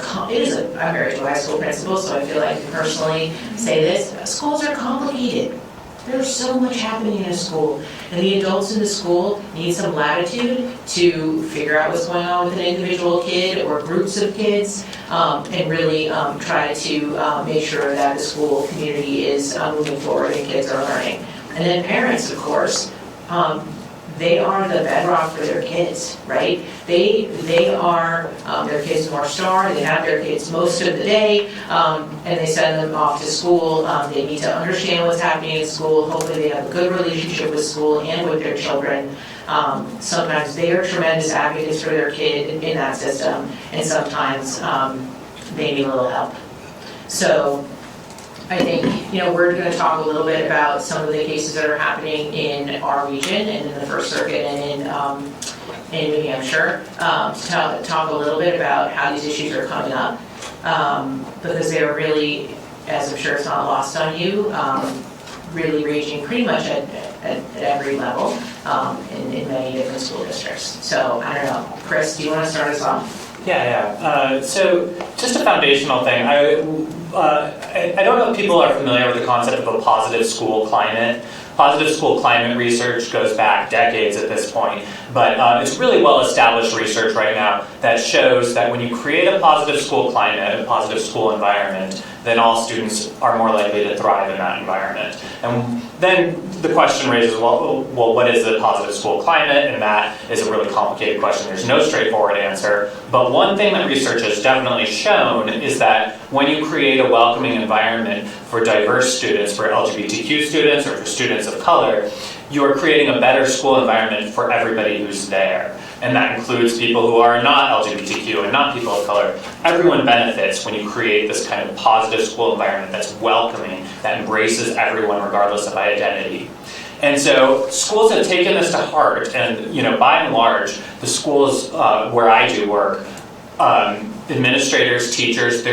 married to a high school principal, so I feel like I can personally say this. Schools are complicated. There's so much happening in a school, and the adults in the school need some latitude to figure out what's going on with an individual kid or groups of kids, and really try to make sure that the school community is moving forward and kids are learning. And then parents, of course, they are the bedrock for their kids, right? They are their kids' North Star. They have their kids most of the day, and they send them off to school. They need to understand what's happening in school. Hopefully they have a good relationship with school and with their children. Sometimes they are tremendous advocates for their kid in that system, and sometimes they need a little help. So I think, we're going to talk a little bit about some of the cases that are happening in our region and in the First Circuit and in New Hampshire, to talk a little bit about how these issues are coming up, because they are really, as I'm sure it's not lost on you, really raging pretty much at every level in many different school districts. So, I don't know. Chris, do you want to start us off? Yeah. So just a foundational thing. I don't know if people are familiar with the concept of a positive school climate. Positive school climate research goes back decades at this point, but it's really well-established research right now that shows that when you create a positive school climate, a positive school environment, then all students are more likely to thrive in that environment. And then the question raises, well, what is a positive school climate? And that is a really complicated question. There's no straightforward answer. But one thing that research has definitely shown is that when you create a welcoming environment for diverse students, for LGBTQ students, or for students of color, you are creating a better school environment for everybody who's there. And that includes people who are not LGBTQ and not people of color. Everyone benefits when you create this kind of positive school environment that's welcoming, that embraces everyone regardless of identity. And so schools have taken this to heart, and by and large, the schools where I do work, administrators, teachers,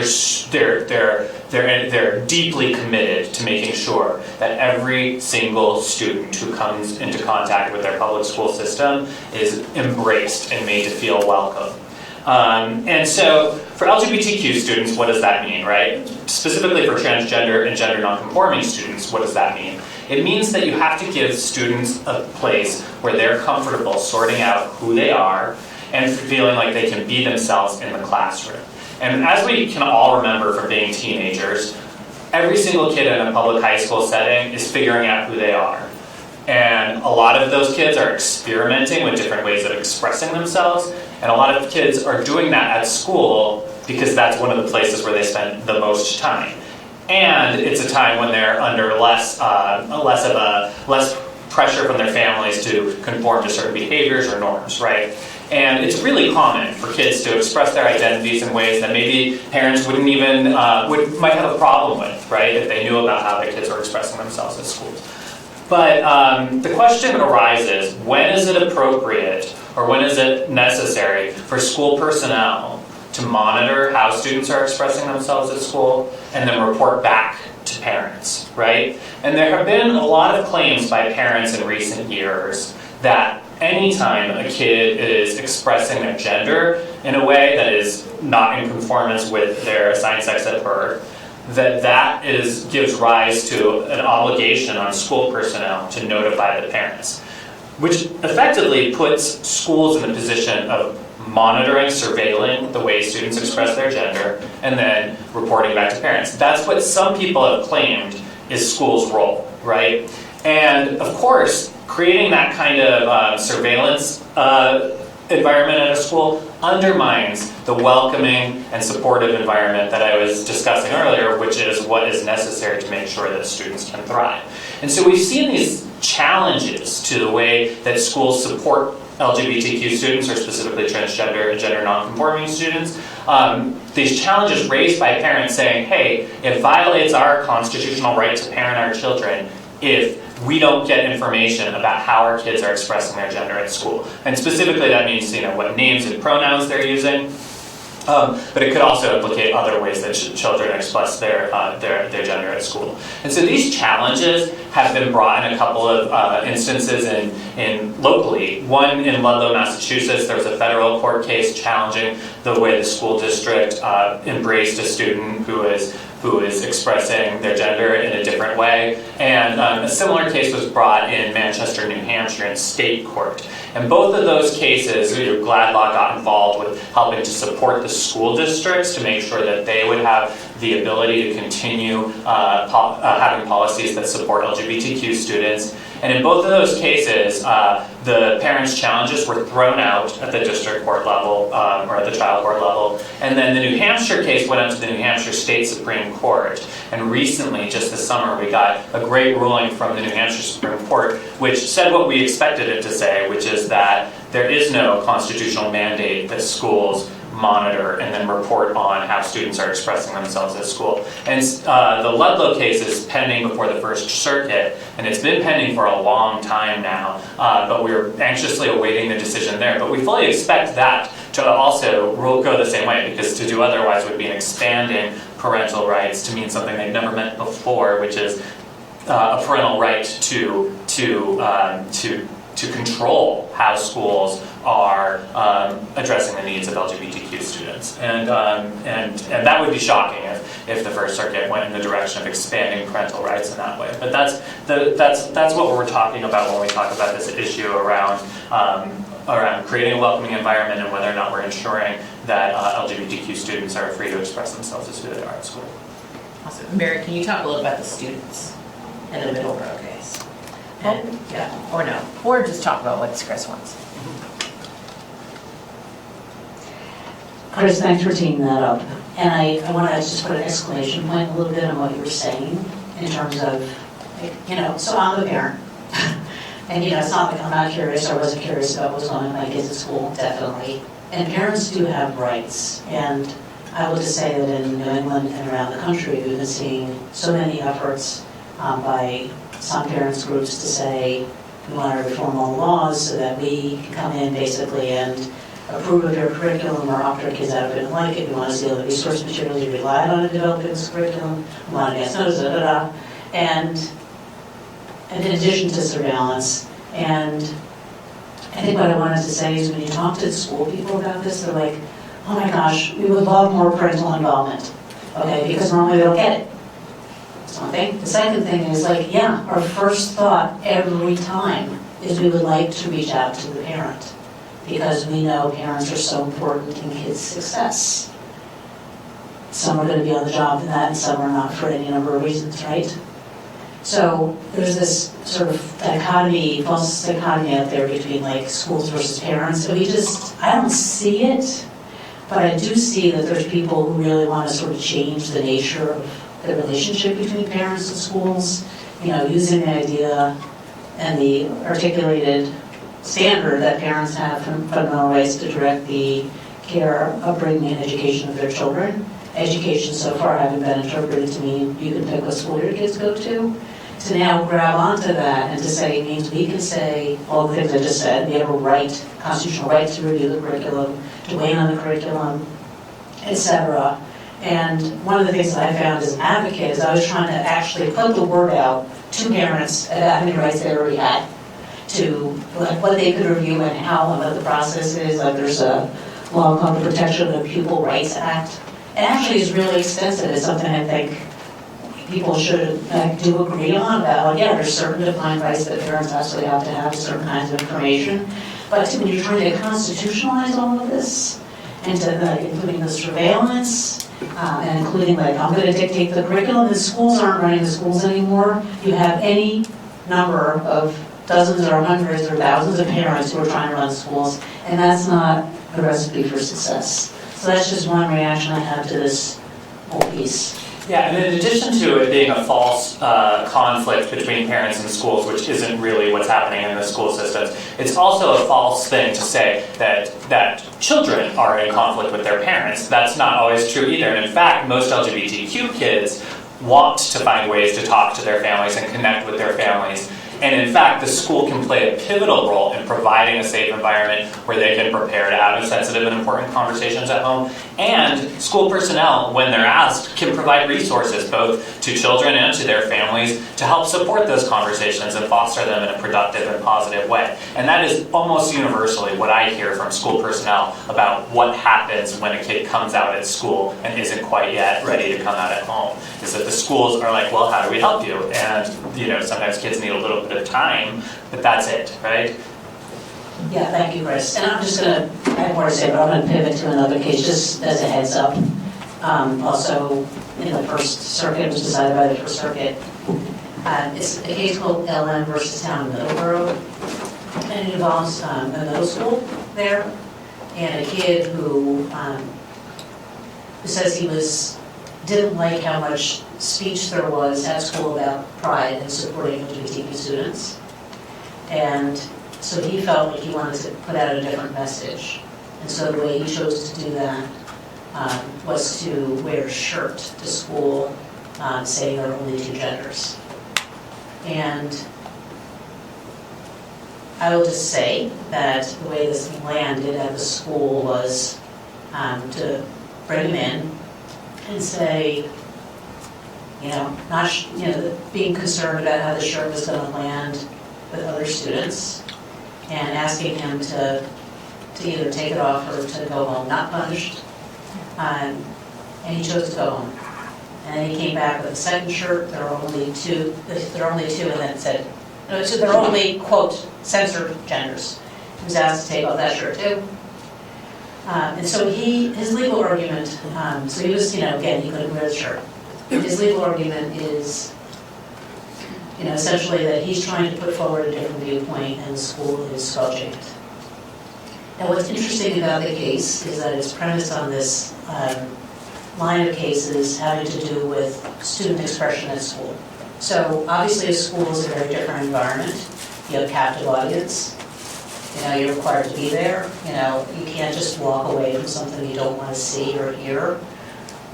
they're deeply committed to making sure that every single student who comes into contact with their public school system is embraced and made to feel welcome. And so for LGBTQ students, what does that mean, right? Specifically for transgender and gender nonconforming students, what does that mean? It means that you have to give students a place where they're comfortable sorting out who they are and feeling like they can be themselves in the classroom. And as we can all remember from being teenagers, every single kid in a public high school setting is figuring out who they are. And a lot of those kids are experimenting with different ways of expressing themselves, and a lot of kids are doing that at school because that's one of the places where they spend the most time. And it's a time when they're under less pressure from their families to conform to certain behaviors or norms, right? And it's really common for kids to express their identities in ways that maybe parents wouldn't even might have a problem with, right? If they knew about how their kids were expressing themselves at school. But the question arises: when is it appropriate, or when is it necessary for school personnel to monitor how students are expressing themselves at school and then report back to parents, right? And there have been a lot of claims by parents in recent years that anytime a kid is expressing their gender in a way that is not in conformance with their assigned sex at birth, that gives rise to an obligation on school personnel to notify the parents, which effectively puts schools in the position of monitoring, surveilling the way students express their gender, and then reporting back to parents. That's what some people have claimed is school's role, right? And of course, creating that kind of surveillance environment at a school undermines the welcoming and supportive environment that I was discussing earlier, which is what is necessary to make sure that students can thrive. And so we've seen these challenges to the way that schools support LGBTQ students, or specifically transgender and gender nonconforming students. These challenges raised by parents saying, hey, it violates our constitutional right to parent our children if we don't get information about how our kids are expressing their gender at school. And specifically that means, what names and pronouns they're using. But it could also implicate other ways that children express their gender at school. And so these challenges have been brought in a couple of instances in locally. One in Ludlow, Massachusetts, there was a federal court case challenging the way the school district embraced a student who is expressing their gender in a different way. And a similar case was brought in Manchester, New Hampshire in state court. And both of those cases, Gladlaw got involved with helping to support the school districts to make sure that they would have the ability to continue having policies that support LGBTQ students. And in both of those cases, the parents' challenges were thrown out at the district court level or at the trial court level. And then the New Hampshire case went up to the New Hampshire State Supreme Court. And recently, just this summer, we got a great ruling from the New Hampshire Supreme Court, which said what we expected it to say, which is that there is no constitutional mandate that schools monitor and then report on how students are expressing themselves at school. And the Ludlow case is pending before the First Circuit, and it's been pending for a long time now, but we're anxiously awaiting the decision there. But we fully expect that to also go the same way, because to do otherwise would be expanding parental rights to mean something they've never meant before, which is a parental right to control how schools are addressing the needs of LGBTQ students, and that would be shocking if the First Circuit went in the direction of expanding parental rights in that way. But that's what we're talking about when we talk about this issue around creating a welcoming environment and whether or not we're ensuring that LGBTQ students are free to express themselves as who they are at school. Awesome. Mary, can you talk a little about the students in the Middleborough case? And, or no, or just talk about what Chris wants. Chris, thanks for teeing that up. And I want to just put an exclamation point a little bit on what you were saying in terms of, so I'm a parent. And, it's not like I'm not curious or wasn't curious about what's going on with my kids at school, definitely. And parents do have rights. And I will just say that in New England and around the country, we've been seeing so many efforts by some parents' groups to say, we want to reform all laws so that we can come in basically and approve of your curriculum or opt our kids out of it and like it. We want to see all the resource materials you relied on to develop this curriculum. We want to get And in addition to surveillance, and I think what I wanted to say is when you talk to school people about this, they're like, oh my gosh, we would love more parental involvement, okay, because normally they don't get it. That's one thing. The second thing is like, yeah, our first thought every time is we would like to reach out to the parent because we know parents are so important in kids' success. Some are going to be on the job for that and some are not for any number of reasons, right? So there's this sort of dichotomy, false dichotomy out there between like schools versus parents. And I don't see it, but I do see that there's people who really want to sort of change the nature of the relationship between parents and schools, using the idea and the articulated standard that parents have fundamental rights to direct the care, upbringing, and education of their children. Education so far having been interpreted to mean you can pick what school your kids go to now grab onto that and to say it means we can say all the things I just said. We have a right, constitutional right to review the curriculum, to weigh in on the curriculum, etc. And one of the things that I found as an advocate is I was trying to actually put the word out to parents about how many rights they already had, to what they could review and how and what the process is. Like there's a law called the Protection of the Pupil Rights Act. It actually is really extensive. It's something I think people should do agree on about. Yeah, there's certain defined rights that parents absolutely have to have, certain kinds of information. But when you're trying to constitutionalize all of this, and to, including the surveillance, and including I'm going to dictate the curriculum, the schools aren't running the schools anymore. You have any number of dozens or hundreds or thousands of parents who are trying to run schools, and that's not a recipe for success. So that's just one reaction I have to this whole piece. Yeah, and in addition to it being a false conflict between parents and schools, which isn't really what's happening in the school systems, it's also a false thing to say that children are in conflict with their parents. That's not always true either. And in fact, most LGBTQ kids want to find ways to talk to their families and connect with their families. And in fact, the school can play a pivotal role in providing a safe environment where they can prepare to have sensitive and important conversations at home. And school personnel, when they're asked, can provide resources both to children and to their families to help support those conversations and foster them in a productive and positive way. And that is almost universally what I hear from school personnel about what happens when a kid comes out at school and isn't quite yet ready to come out at home, is that the schools are like, well, how do we help you? And sometimes kids need a little bit of time, but that's it, right? Yeah, thank you, Chris. And I have more to say, but I'm going to pivot to another case just as a heads up. Also, in the First Circuit, it was decided by the First Circuit. It's a case called LM versus Town of Middleborough, and it involves a middle school there, and a kid who says he didn't like how much speech there was at school about pride and supporting LGBTQ students. And so he felt like he wanted to put out a different message. And so the way he chose to do that was to wear a shirt to school saying there are only two genders. And I will just say that the way this landed at the school was to bring him in and say, being concerned about how the shirt was going to land with other students, and asking him to either take it off or to go home, not punished. And he chose to go home. And then he came back with a second shirt. There are only two, and then it said, so there are only, quote, censored genders. He was asked to take off that shirt too. And so his legal argument, so he was, again, he couldn't wear the shirt. His legal argument is, essentially that he's trying to put forward a different viewpoint and the school is squelching it. Now what's interesting about the case is that it's premised on this line of cases having to do with student expression at school. So obviously a school is a very different environment. You have a captive audience. You're required to be there. You can't just walk away from something you don't want to see or hear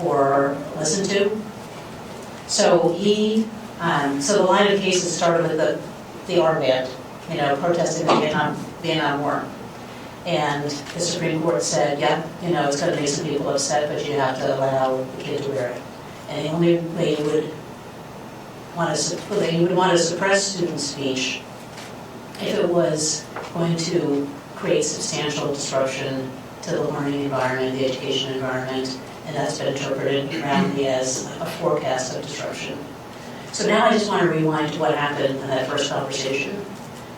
or listen to. So so the line of cases started with the armband, protesting the Vietnam War. And the Supreme Court said, yeah, it's going to make some people upset, but you have to allow the kid to wear it. And the only way you would want to suppress student speech if it was going to create substantial disruption to to the learning environment, the education environment, and that's been interpreted roundly as a forecast of disruption. So now I just want to rewind to what happened in that first conversation,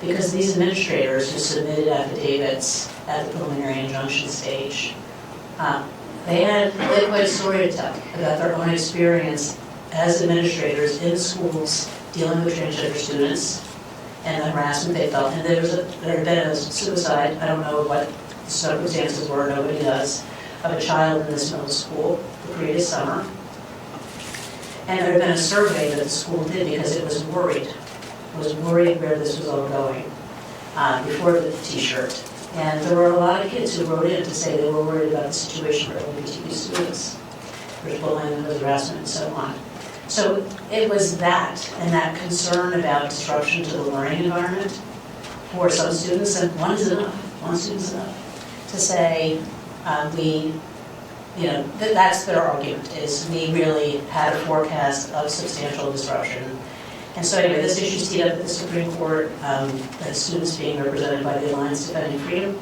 because these administrators who submitted affidavits at the preliminary injunction stage, they had quite a story to tell about their own experience as administrators in schools dealing with transgender students and the harassment they felt. And there had been a suicide, I don't know what the circumstances were, nobody does, of a child in this middle school the previous summer. And there had been a survey that the school did because it was worried. It was worried where this was all going before the t-shirt. And there were a lot of kids who wrote in to say they were worried about the situation for LGBTQ students. There's bullying, there's harassment, and so on. So it was that, and that concern about disruption to the learning environment for some students, and one is enough, one student's enough, to say that's their argument, is we really had a forecast of substantial disruption. And so anyway, this issue is teed up at the Supreme Court, the students being represented by the Alliance Defending Freedom,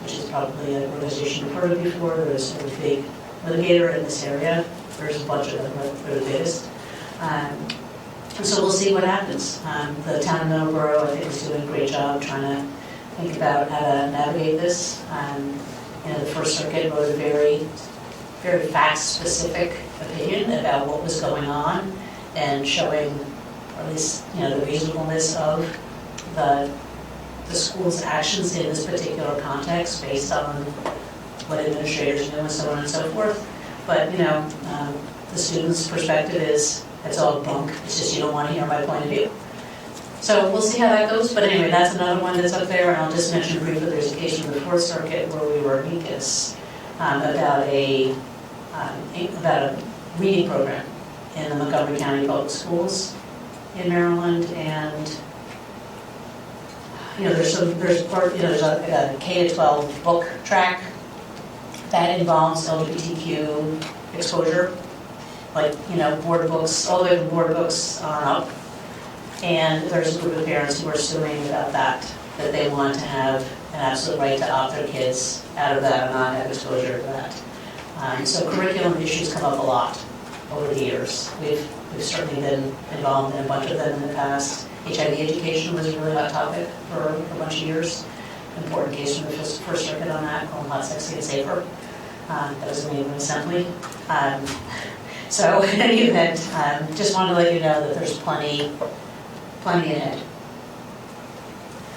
which is probably an organization you've heard of before. They're a sort of big litigator in this area. There's a bunch of them, but they're the biggest. And so we'll see what happens. The town of Middleborough, I think, is doing a great job trying to think about how to navigate this. The First Circuit wrote a very, very fact-specific opinion about what was going on and showing, or at least, the reasonableness of the school's actions in this particular context based on what administrators knew and so on and so forth. But, the student's perspective is, it's all bunk. It's just you don't want to hear my point of view. So we'll see how that goes. But anyway, that's another one that's up there. And I'll just mention briefly, there's a case from the Fourth Circuit where we were amicus about a reading program in the Montgomery County Public Schools in Maryland, and there's a K-12 book track that involves LGBTQ exposure, like board books, all the way from board books on up. And there's a group of parents who are suing about that they want to have an absolute right to opt their kids out of that and not have exposure to that. So curriculum issues come up a lot over the years. We've certainly been involved in a bunch of them in the past. HIV education was a really hot topic for a bunch of years. Important case from the First Circuit on that, called Hot, Sexy, and Safer. That was in the Assembly. So in any event, just wanted to let you know that there's plenty ahead.